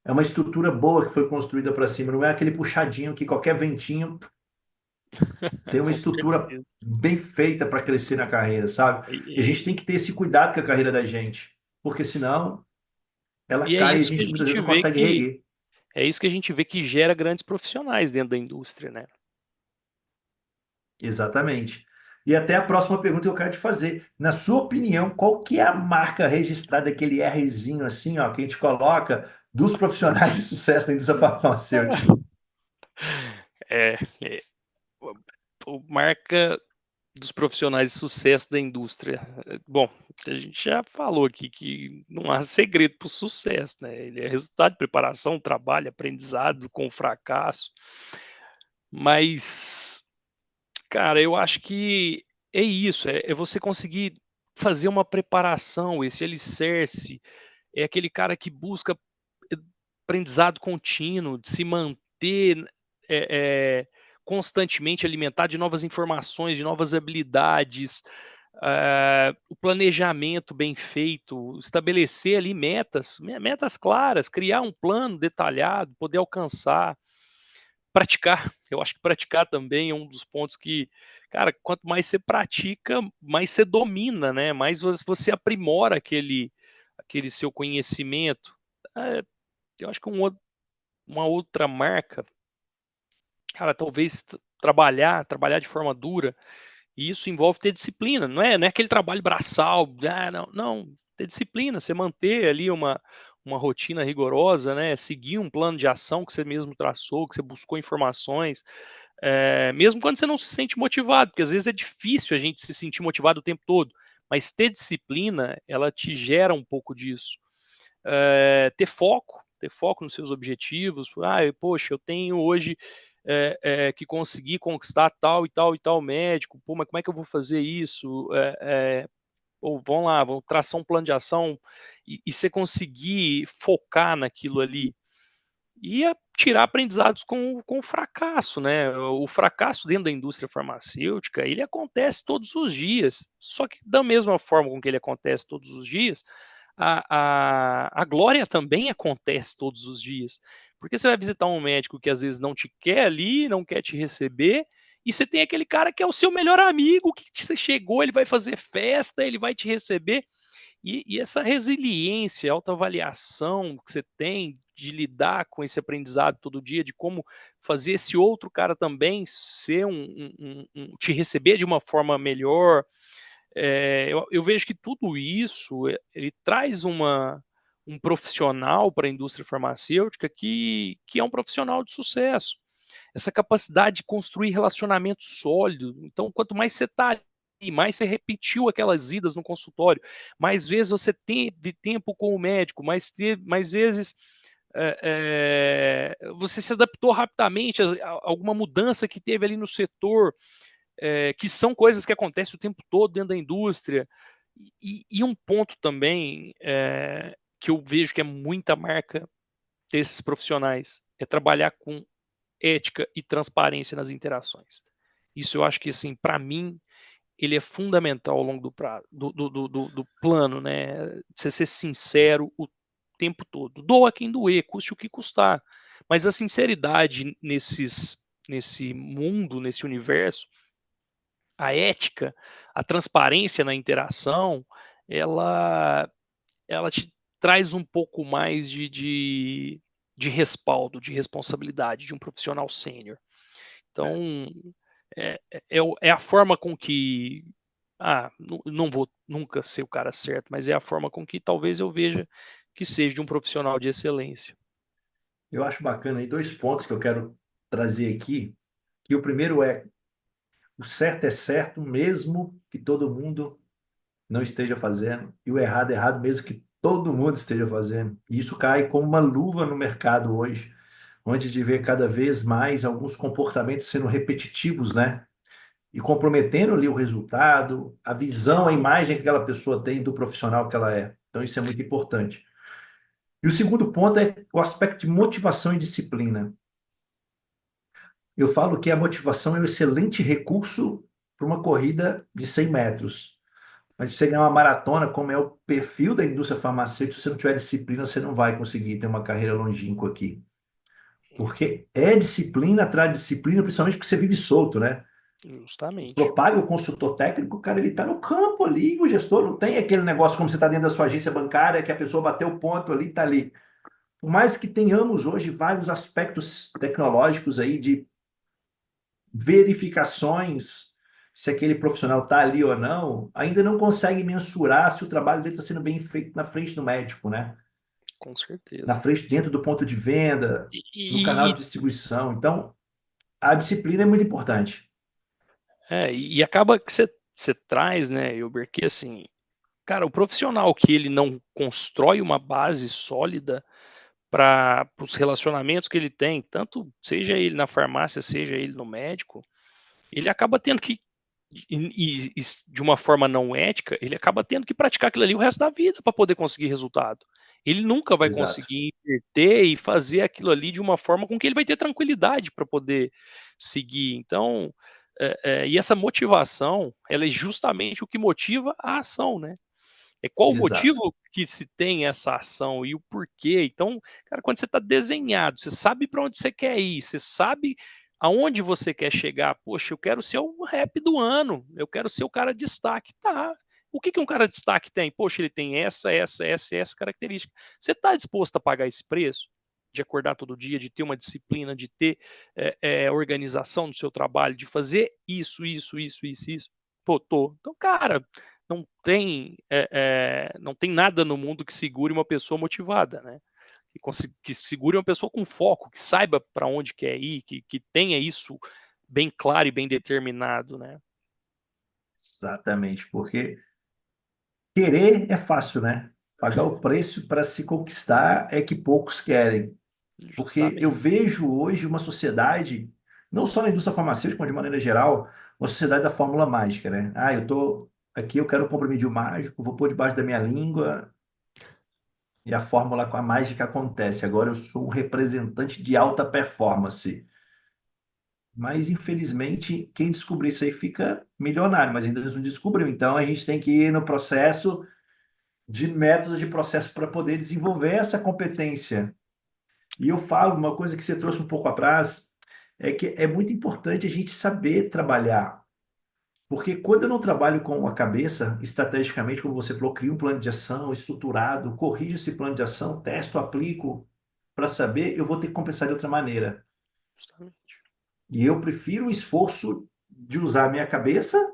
É uma estrutura boa que foi construída para cima, não é aquele puxadinho que qualquer ventinho tem uma Com estrutura certeza. bem feita para crescer na carreira, sabe? E, E a gente tem que ter esse cuidado com a carreira da gente, porque senão ela e é cai e a isso que a gente muitas vezes gente não vê consegue que reerguer. é isso que a gente vê que gera grandes profissionais dentro da indústria, né? Exatamente. E até a próxima pergunta que eu quero te fazer. Na sua opinião, qual que é a marca registrada, aquele Rzinho assim, ó, que a gente coloca dos profissionais de sucesso da indústria farmacêutica? É, marca dos profissionais de sucesso da indústria. Bom, a gente já falou aqui que não há segredo para o sucesso, né? Ele é resultado de preparação, trabalho, aprendizado com fracasso. Mas, cara, eu acho que é isso, é você conseguir fazer uma preparação, esse alicerce, é aquele cara que busca aprendizado contínuo, de se manter constantemente alimentado de novas informações, de novas habilidades, o planejamento bem feito, estabelecer ali metas claras, criar um plano detalhado, poder alcançar, praticar. Eu acho que praticar também é um dos pontos que, cara, quanto mais você pratica, mais você domina, né? Mais você aprimora aquele seu conhecimento. É, eu acho que uma outra marca, cara, talvez trabalhar de forma dura, e isso envolve ter disciplina, não é aquele trabalho braçal, não, ter disciplina, você manter ali uma rotina rigorosa, né, seguir um plano de ação que você mesmo traçou, que você buscou informações, mesmo quando você não se sente motivado, porque às vezes é difícil a gente se sentir motivado o tempo todo, mas ter disciplina, ela te gera um pouco disso. Ter foco nos seus objetivos. Poxa, eu tenho hoje que conseguir conquistar tal e tal e tal médico. Pô, mas como é que eu vou fazer isso? Ou vamos lá, vamos traçar um plano de ação e você conseguir focar naquilo ali. ia tirar aprendizados com o fracasso, né? O fracasso dentro da indústria farmacêutica, ele acontece todos os dias, só que da mesma forma com que ele acontece todos os dias, a glória também acontece todos os dias, porque você vai visitar um médico que às vezes não te quer ali, não quer te receber, e você tem aquele cara que é o seu melhor amigo, que você chegou, ele vai fazer festa, ele vai te receber, e essa resiliência, autoavaliação que você tem de lidar com esse aprendizado todo dia, de como fazer esse outro cara também ser te receber de uma forma melhor, eu vejo que tudo isso ele traz um profissional para a indústria farmacêutica que é um profissional de sucesso. Essa capacidade de construir relacionamento sólido. Então, quanto mais você está ali, mais você repetiu aquelas idas no consultório, mais vezes você teve tempo com o médico, mais vezes você se adaptou rapidamente a alguma mudança que teve ali no setor, que são coisas que acontecem o tempo todo dentro da indústria. E um ponto também que eu vejo que é muita marca desses profissionais é trabalhar com ética e transparência nas interações. Isso eu acho que, assim, para mim, ele é fundamental ao longo do plano, né? Você ser sincero o tempo todo. Doa quem doer, custe o que custar. Mas a sinceridade nesse mundo, nesse universo, a ética, a transparência na interação, ela, ela te traz um pouco mais de respaldo, de responsabilidade de um profissional sênior. Então, é a forma com que. Não vou nunca ser o cara certo, mas é a forma com que talvez eu veja que seja de um profissional de excelência. Eu acho bacana aí dois pontos que eu quero trazer aqui. Que o primeiro é: o certo é certo, mesmo que todo mundo não esteja fazendo, e o errado é errado, mesmo que todo mundo esteja fazendo. E isso cai como uma luva no mercado hoje, onde de ver cada vez mais alguns comportamentos sendo repetitivos, né? E comprometendo ali o resultado, a visão, a imagem que aquela pessoa tem do profissional que ela é. Então, isso é muito importante. E o segundo ponto é o aspecto de motivação e disciplina. Eu falo que a motivação é um excelente recurso para uma corrida de 100 metros. Mas você ganhar uma maratona, como é o perfil da indústria farmacêutica, se você não tiver disciplina, você não vai conseguir ter uma carreira longínqua aqui. Porque é disciplina atrás de disciplina, principalmente porque você vive solto, né? Justamente. Propaga o consultor técnico, o cara ele está no campo ali, o gestor não tem aquele negócio como você está dentro da sua agência bancária, que a pessoa bateu o ponto ali, está ali. Por mais que tenhamos hoje vários aspectos tecnológicos aí de verificações se aquele profissional está ali ou não, ainda não consegue mensurar se o trabalho dele está sendo bem feito na frente do médico, né? Com Na certeza. frente, dentro do ponto de venda, E, no canal e, de distribuição. Então, a disciplina é muito importante. e acaba que você traz, né, Hilber, que assim, cara, o profissional que ele não constrói uma base sólida para os relacionamentos que ele tem, tanto seja ele na farmácia, seja ele no médico, ele acaba tendo que, de uma forma não ética, ele acaba tendo que praticar aquilo ali o resto da vida para poder conseguir resultado. Ele nunca vai Exato, conseguir inverter e fazer aquilo ali de uma forma com que ele vai ter tranquilidade para poder seguir. Então, e essa motivação, ela é justamente o que motiva a ação, né? É qual o exato, motivo que se tem essa ação e o porquê. Então, cara, quando você está desenhado, você sabe para onde você quer ir, você sabe aonde você quer chegar. Poxa, eu quero ser o rap do ano, eu quero ser o cara de destaque. Tá. O que um cara de destaque tem? Poxa, ele tem essa característica. Você está disposto a pagar esse preço? De acordar todo dia, de ter uma disciplina, de ter organização no seu trabalho, de fazer isso. Pô, tô. Então, cara, não tem nada no mundo que segure uma pessoa motivada, né? Que segure uma pessoa com foco, que saiba para onde quer ir, que tenha isso bem claro e bem determinado, né? exatamente. Porque querer é fácil, né? Pagar o preço para se conquistar é que poucos querem. Porque eu Justamente. vejo hoje uma sociedade, não só na indústria farmacêutica, mas de maneira geral, uma sociedade da fórmula mágica, né? Ah, eu tô aqui, eu quero um comprimido mágico, vou pôr debaixo da minha língua e a fórmula com a mágica acontece. Agora eu sou um representante de alta performance. Mas, infelizmente, quem descobrir isso aí fica milionário, mas ainda eles não descobriu. Então, a gente tem que ir no processo de métodos de processo para poder desenvolver essa competência. E eu falo uma coisa que você trouxe um pouco atrás, é que é muito importante a gente saber trabalhar. Porque quando eu não trabalho com a cabeça, estrategicamente, como você falou, crio um plano de ação estruturado, corrijo esse plano de ação, testo, aplico, para saber, eu vou ter que compensar de outra maneira. Justamente. E eu prefiro o esforço de usar a minha cabeça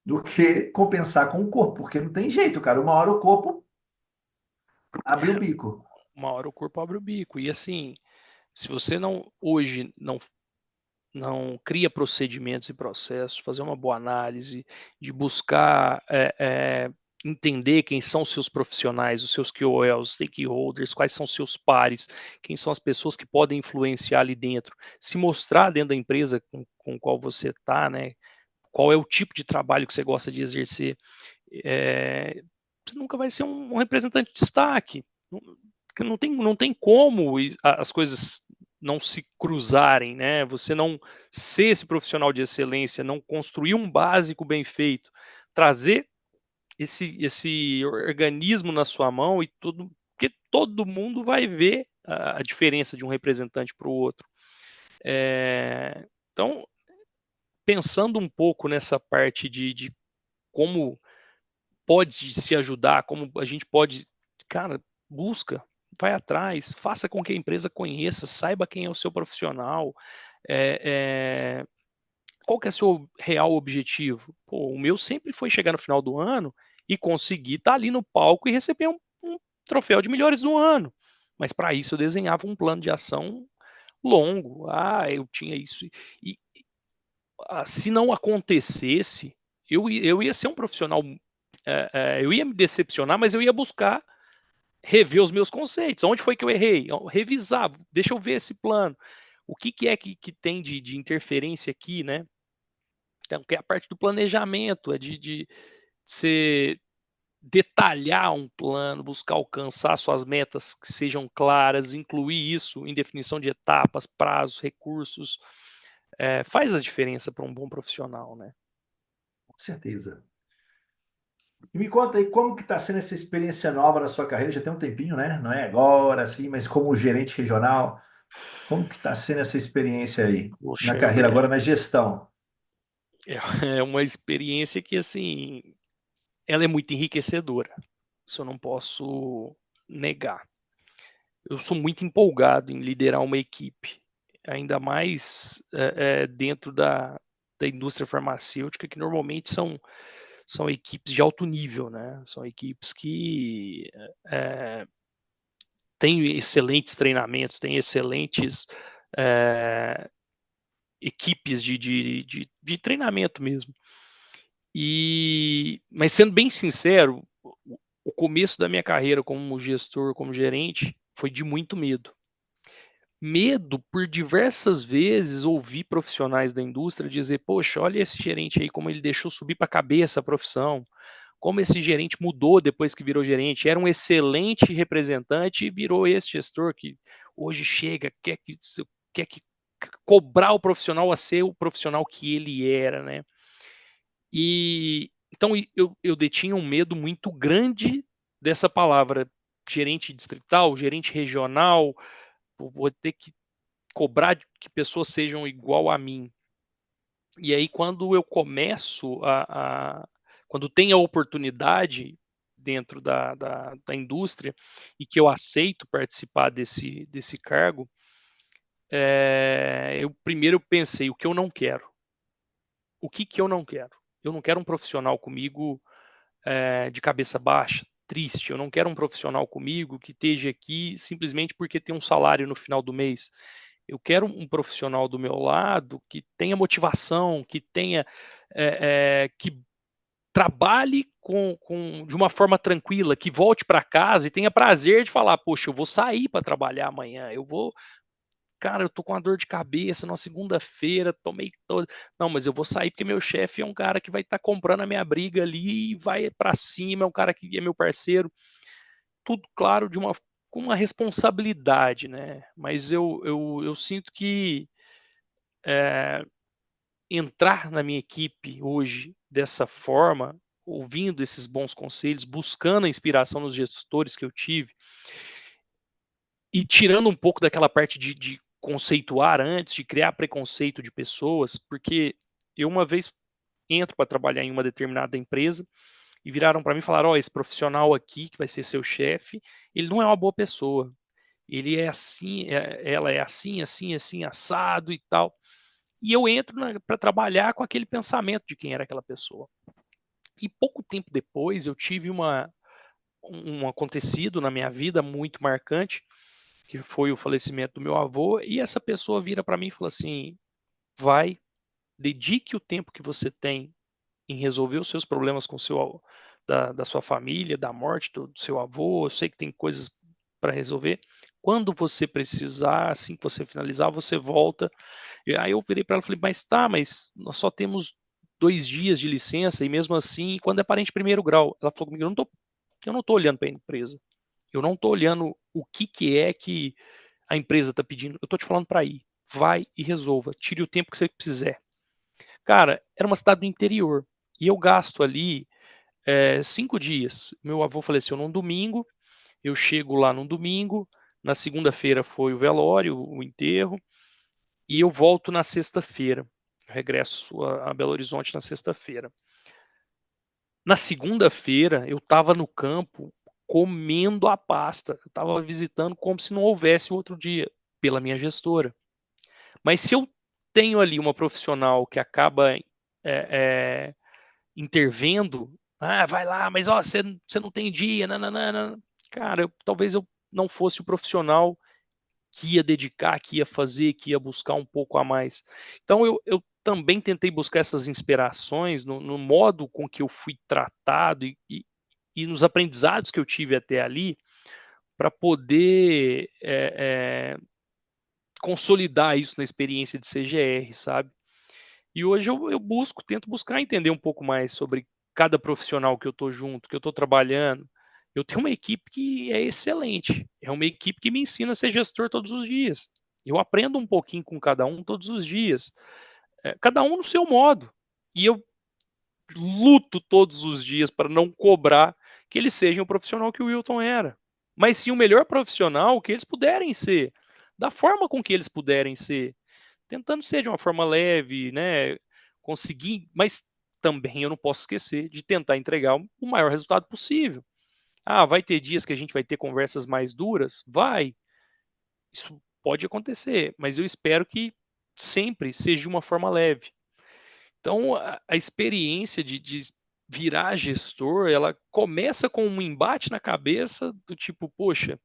do que compensar com o corpo, porque não tem jeito, cara. Uma hora o corpo abre o bico. Uma hora o corpo abre o bico. E assim, se você não hoje não cria procedimentos e processos, fazer uma boa análise, de buscar entender quem são os seus profissionais, os seus KOLs, stakeholders, quais são os seus pares, quem são as pessoas que podem influenciar ali dentro, se mostrar dentro da empresa com qual você está, né? Qual é o tipo de trabalho que você gosta de exercer. É, você nunca vai ser um representante de destaque. Não tem como as coisas não se cruzarem, né? Você não ser esse profissional de excelência, não construir um básico bem feito, trazer esse organismo na sua mão e tudo, porque todo mundo vai ver a diferença de um representante para o outro. Então, pensando um pouco nessa parte de como pode se ajudar, como a gente pode, cara, busca, vai atrás, faça com que a empresa conheça, saiba quem é o seu profissional, é, é, qual que é o seu real objetivo. Pô, o meu sempre foi chegar no final do ano e conseguir estar ali no palco e receber um troféu de melhores do ano. Mas para isso eu desenhava um plano de ação longo. Ah, eu tinha isso. E se não acontecesse, eu ia ser um profissional, eu ia me decepcionar, mas eu ia buscar rever os meus conceitos. Onde foi que eu errei? Revisar, deixa eu ver esse plano. O que, que é que tem de interferência aqui, né? Então, que é a parte do planejamento, é de você detalhar um plano, buscar alcançar suas metas que sejam claras, incluir isso em definição de etapas, prazos, recursos, faz a diferença para um bom profissional, né? Com certeza. E me conta aí como que está sendo essa experiência nova na sua carreira? Já tem um tempinho, né? Não é agora, assim, mas como gerente regional, como que está sendo essa experiência aí na Poxa, carreira, agora na gestão? é é uma experiência que, assim, ela é muito enriquecedora, isso eu não posso negar. Eu sou muito empolgado em liderar uma equipe, ainda mais, dentro da indústria farmacêutica, que normalmente são equipes de alto nível, né, são equipes que, eh, têm excelentes treinamentos, têm excelentes, eh, equipes de treinamento mesmo. Mas sendo bem sincero, o começo da minha carreira como gestor, como gerente, foi de muito medo. Medo por diversas vezes ouvir profissionais da indústria dizer: "Poxa, olha esse gerente aí, como ele deixou subir para a cabeça a profissão, como esse gerente mudou depois que virou gerente, era um excelente representante e virou esse gestor que hoje chega, quer que cobrar o profissional a ser o profissional que ele era", né. Então eu detinha um medo muito grande dessa palavra gerente distrital, gerente regional, vou ter que cobrar de que pessoas sejam igual a mim. E aí quando eu começo quando tem a oportunidade dentro da indústria e que eu aceito participar desse cargo, eu primeiro pensei: "O que eu não quero? O que que eu não quero? Eu não quero um profissional comigo, de cabeça baixa, triste. Eu não quero um profissional comigo que esteja aqui simplesmente porque tem um salário no final do mês. Eu quero um profissional do meu lado que tenha motivação, que tenha, que trabalhe de uma forma tranquila, que volte para casa e tenha prazer de falar: "Poxa, eu vou sair para trabalhar amanhã, eu vou cara, eu tô com uma dor de cabeça na segunda-feira, tomei todo não, mas eu vou sair porque meu chefe é um cara que vai estar comprando a minha briga ali e vai para cima, é um cara que é meu parceiro". tudo claro com uma responsabilidade, né? Mas eu sinto que eh, entrar na minha equipe hoje dessa forma, ouvindo esses bons conselhos, buscando a inspiração nos gestores que eu tive e tirando um pouco daquela parte de conceituar antes, de criar preconceito de pessoas, porque eu uma vez entro para trabalhar em uma determinada empresa e viraram para mim e falaram: "Ó, esse profissional aqui que vai ser seu chefe, ele não é uma boa pessoa. Ele é assim, ela é assim, assim, assim, assado e tal". E eu entro para trabalhar com aquele pensamento de quem era aquela pessoa. E pouco tempo depois eu tive um acontecido na minha vida muito marcante, que foi o falecimento do meu avô, e essa pessoa vira para mim e fala assim: "Vai, dedique o tempo que você tem em resolver os seus problemas com o seu da sua família, da morte do seu avô, eu sei que tem coisas para resolver. Quando você precisar, assim que você finalizar, você volta". E aí eu virei para ela e falei: mas nós só temos 2 dias de licença e mesmo assim, quando é parente de primeiro grau". Ela falou comigo: eu não tô olhando para a empresa, eu não tô olhando o que que é que a empresa tá pedindo, eu tô te falando para ir. Vai e resolva, tire o tempo que você quiser". Cara, era uma cidade do interior, e eu gasto ali 5 dias. Meu avô faleceu num domingo, eu chego lá num domingo, na segunda-feira foi o velório, o enterro, e eu volto na sexta-feira. Regresso a Belo Horizonte na sexta-feira. Na segunda-feira, eu estava no campo comendo a pasta. Eu estava visitando como se não houvesse o outro dia, pela minha gestora. Mas se eu tenho ali uma profissional que acaba intervendo, vai lá, mas ó, você não tem dia, nananana. Cara, talvez eu não fosse o profissional que ia dedicar, que ia fazer, que ia buscar um pouco a mais. Então eu também tentei buscar essas inspirações no modo com que eu fui tratado e nos aprendizados que eu tive até ali, para poder consolidar isso na experiência de CGR, sabe? E hoje eu tento buscar entender um pouco mais sobre cada profissional que eu estou junto, que eu estou trabalhando. Eu tenho uma equipe que é excelente, é uma equipe que me ensina a ser gestor todos os dias. Eu aprendo um pouquinho com cada um todos os dias, cada um no seu modo. E eu luto todos os dias para não cobrar que eles sejam o profissional que o Wilton era, mas sim o melhor profissional que eles puderem ser, da forma com que eles puderem ser, tentando ser de uma forma leve, né, conseguir, mas também eu não posso esquecer de tentar entregar o maior resultado possível. Ah, vai ter dias que a gente vai ter conversas mais duras? Vai, isso pode acontecer, mas eu espero que sempre seja de uma forma leve. Então, a experiência de virar gestor, ela começa com um embate na cabeça do tipo, poxa,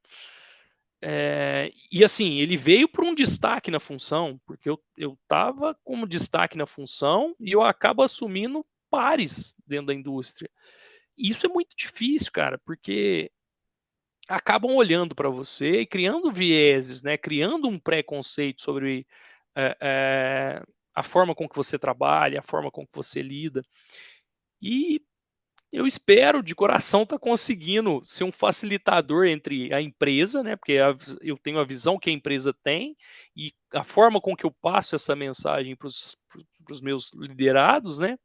e assim, ele veio por um destaque na função, porque eu estava como destaque na função e eu acabo assumindo pares dentro da indústria. E isso é muito difícil, cara, porque acabam olhando para você e criando vieses, né, criando um preconceito sobre eh eh, a forma com que você trabalha, a forma com que você lida. E eu espero de coração estar conseguindo ser um facilitador entre a empresa, né, porque eu tenho a visão que a empresa tem e a forma com que eu passo essa mensagem para os meus liderados, né,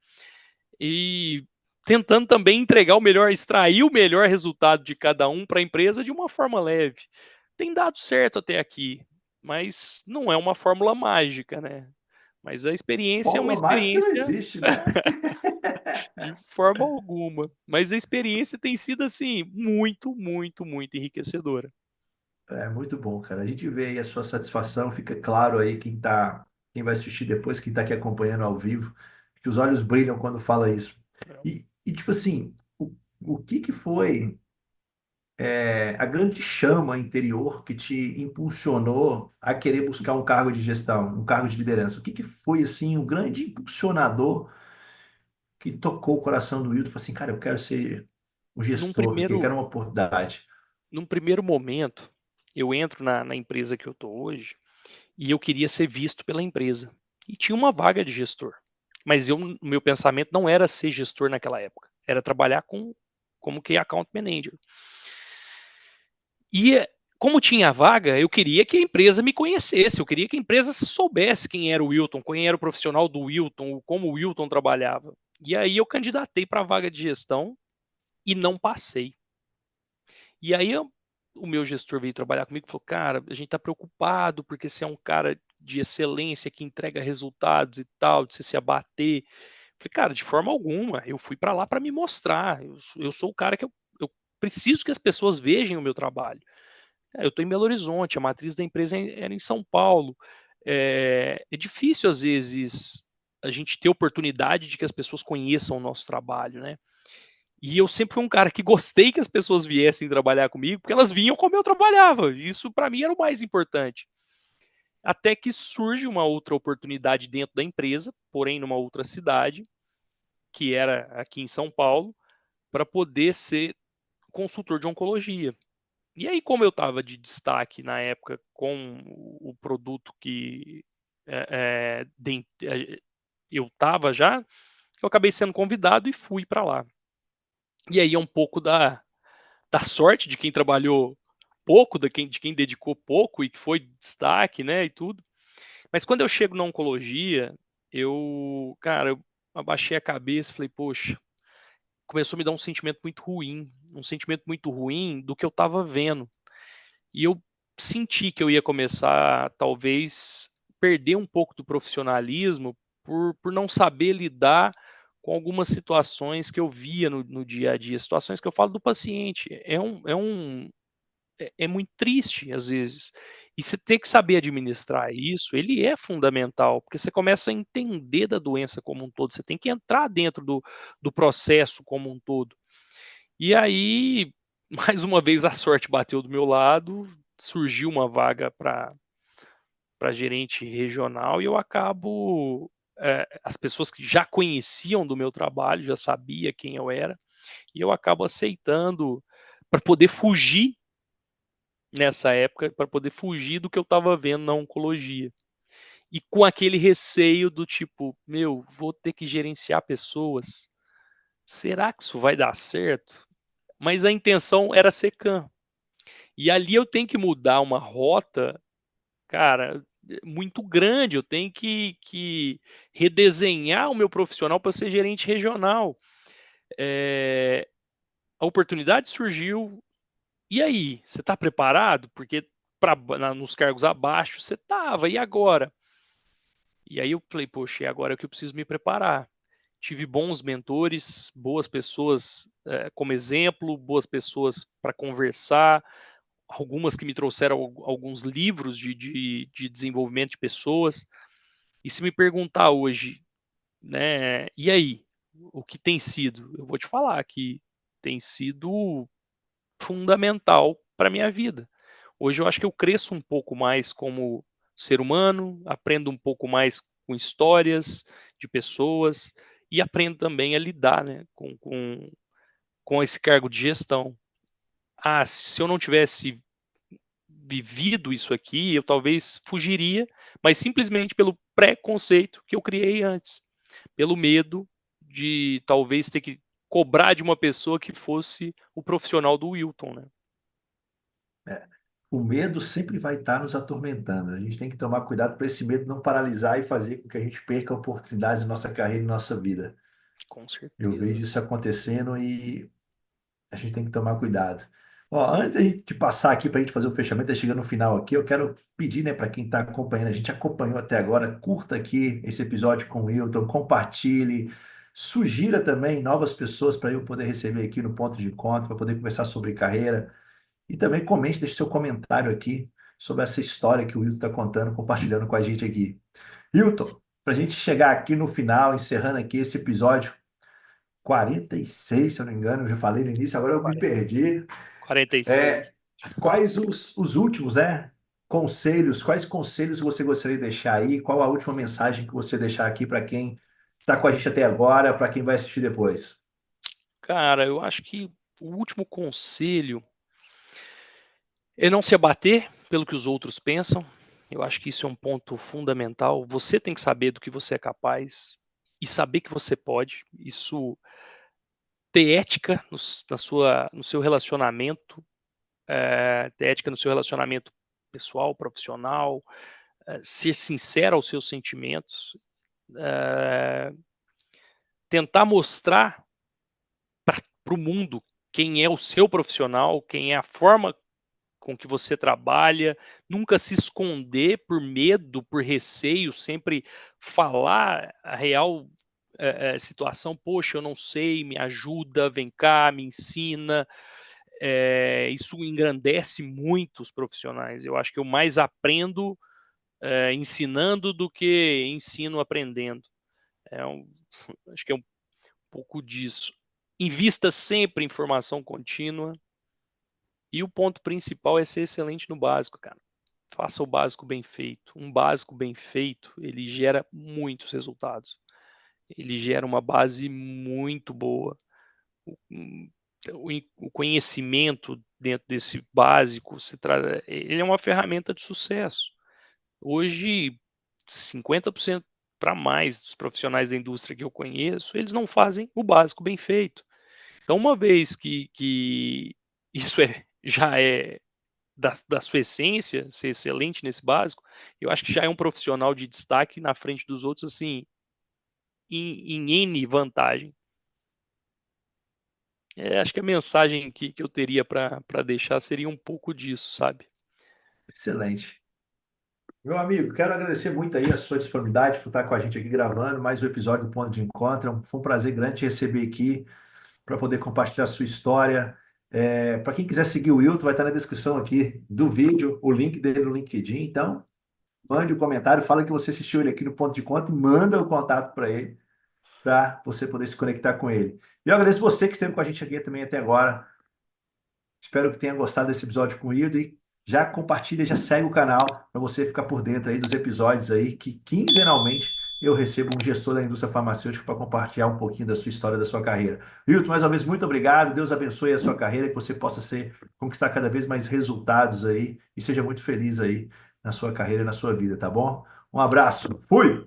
e tentando também entregar o melhor, extrair o melhor resultado de cada um para a empresa de uma forma leve. Tem dado certo até aqui, mas não é uma fórmula mágica, né. Mas a experiência é uma Fórmula mágica não experiência existe, né? de forma alguma, mas a experiência tem sido, assim, muito, muito, muito enriquecedora. É muito bom, cara. A gente vê aí a sua satisfação, fica claro aí quem vai assistir depois, quem está aqui acompanhando ao vivo, que os olhos brilham quando fala isso. E tipo assim, o que que foi a grande chama interior que te impulsionou a querer buscar um cargo de gestão, um cargo de liderança? O que que foi assim o grande impulsionador que tocou o coração do Wilton? Falou assim, cara, eu quero ser o Num gestor aqui, eu primeiro quero uma oportunidade. num primeiro momento, eu entro na empresa que eu estou hoje, e eu queria ser visto pela empresa, e tinha uma vaga de gestor, mas o meu pensamento não era ser gestor naquela época, era trabalhar como que account manager. E como tinha vaga, eu queria que a empresa me conhecesse, eu queria que a empresa soubesse quem era o Wilton, quem era o profissional do Wilton, como o Wilton trabalhava. E aí eu candidatei para a vaga de gestão e não passei. E aí o meu gestor veio trabalhar comigo e falou: cara, a gente está preocupado porque você é um cara de excelência que entrega resultados e tal, de você se abater. Falei, cara, de forma alguma, eu fui para lá para me mostrar. Eu sou o cara que eu preciso que as pessoas vejam o meu trabalho. Eu estou em Belo Horizonte, a matriz da empresa era em São Paulo. É difícil, às vezes, a gente ter oportunidade de que as pessoas conheçam o nosso trabalho, né? E eu sempre fui um cara que gostei que as pessoas viessem trabalhar comigo, porque elas vinham como eu trabalhava. Isso para mim era o mais importante. Até que surge uma outra oportunidade dentro da empresa, porém numa outra cidade, que era aqui em São Paulo, para poder ser consultor de oncologia. E aí, como eu estava de destaque na época com o produto que eu estava já, eu acabei sendo convidado e fui para lá. E aí é um pouco da sorte de quem trabalhou pouco, de quem dedicou pouco e que foi destaque, né, e tudo. Mas quando eu chego na oncologia, cara, eu abaixei a cabeça e falei, poxa, começou a me dar um sentimento muito ruim do que eu estava vendo. E eu senti que eu ia começar, talvez, perder um pouco do profissionalismo por não saber lidar com algumas situações que eu via no dia a dia, situações que eu falo do paciente. É muito triste, às vezes. E você ter que saber administrar isso, ele é fundamental, porque você começa a entender da doença como um todo, você tem que entrar dentro do processo como um todo. E aí, mais uma vez, a sorte bateu do meu lado, surgiu uma vaga para gerente regional e eu acabo. As pessoas que já conheciam do meu trabalho, já sabia quem eu era, e eu acabo aceitando para poder fugir nessa época, para poder fugir do que eu estava vendo na oncologia. E com aquele receio do tipo, meu, vou ter que gerenciar pessoas. Será que isso vai dar certo? Mas a intenção era ser CAM. E ali eu tenho que mudar uma rota, cara, muito grande. Eu tenho que redesenhar o meu profissional para ser gerente regional. É, a oportunidade surgiu. E aí, você está preparado? Porque nos cargos abaixo você estava, e agora? E aí eu falei, poxa, e agora é que eu preciso me preparar. Tive bons mentores, boas pessoas como exemplo, boas pessoas para conversar, algumas que me trouxeram alguns livros de desenvolvimento de pessoas. E se me perguntar hoje, né, e aí, o que tem sido? Eu vou te falar que tem sido fundamental para minha vida. Hoje eu acho que eu cresço um pouco mais como ser humano, aprendo um pouco mais com histórias de pessoas e aprendo também a lidar, né, com esse cargo de gestão. Ah, se eu não tivesse vivido isso aqui, eu talvez fugiria, mas simplesmente pelo preconceito que eu criei antes, pelo medo de talvez ter que cobrar de uma pessoa que fosse o profissional do Wilton, né? É. O medo sempre vai estar nos atormentando. A gente tem que tomar cuidado para esse medo não paralisar e fazer com que a gente perca oportunidades em nossa carreira e nossa vida. Com Eu certeza. vejo isso acontecendo e a gente tem que tomar cuidado. Ó, antes de passar aqui para a gente fazer o fechamento, chegando no final aqui, eu quero pedir, né, para quem está acompanhando, a gente acompanhou até agora, curta aqui esse episódio com o Wilton, compartilhe, sugira também novas pessoas para eu poder receber aqui no ponto de encontro, para poder conversar sobre carreira. E também comente, deixe seu comentário aqui sobre essa história que o Wilton está contando, compartilhando com a gente aqui. Wilton, para a gente chegar aqui no final, encerrando aqui esse episódio 46, se eu não me engano, eu já falei no início, agora eu me 46. perdi. 46. É, quais os últimos, né? Conselhos, quais conselhos você gostaria de deixar aí? Qual a última mensagem que você deixar aqui para quem está com a gente até agora, para quem vai assistir depois? Cara, eu acho que o último conselho é não se abater pelo que os outros pensam. Eu acho que isso é um ponto fundamental. Você tem que saber do que você é capaz e saber que você pode. Isso ter ética no seu relacionamento, ter ética no seu relacionamento pessoal, profissional, ser sincero aos seus sentimentos, tentar mostrar para o mundo quem é o seu profissional, quem é a forma com que você trabalha, nunca se esconder por medo, por receio, sempre falar a real situação. Poxa, eu não sei, me ajuda, vem cá, me ensina. Isso engrandece muito os profissionais. Eu acho que eu mais aprendo ensinando do que ensino aprendendo. Acho que é um pouco disso. Invista sempre em formação contínua. E o ponto principal é ser excelente no básico, cara. Faça o básico bem feito. Um básico bem feito, ele gera muitos resultados. Ele gera uma base muito boa. O conhecimento dentro desse básico, ele é uma ferramenta de sucesso. Hoje, 50% para mais dos profissionais da indústria que eu conheço, eles não fazem o básico bem feito. Então, uma vez que isso já é da sua essência, ser excelente nesse básico, eu acho que já é um profissional de destaque na frente dos outros, assim, em N vantagem. Acho que a mensagem que eu teria para deixar seria um pouco disso, sabe? Excelente. Meu amigo, quero agradecer muito aí a sua disponibilidade por estar com a gente aqui gravando mais um episódio do Ponto de Encontro. Foi um prazer grande te receber aqui para poder compartilhar a sua história. Para quem quiser seguir o Wilton, vai estar na descrição aqui do vídeo, o link dele no LinkedIn. Então, mande um comentário, fala que você assistiu ele aqui no Ponto de Encontro e manda o contato para ele, para você poder se conectar com ele. E eu agradeço você que esteve com a gente aqui também até agora. Espero que tenha gostado desse episódio com o Ildo e já compartilha, já segue o canal para você ficar por dentro aí dos episódios aí que quinzenalmente eu recebo um gestor da indústria farmacêutica para compartilhar um pouquinho da sua história, da sua carreira. Hilton, mais uma vez, muito obrigado. Deus abençoe a sua carreira, que você possa conquistar cada vez mais resultados aí e seja muito feliz aí na sua carreira e na sua vida, tá bom? Um abraço. Fui!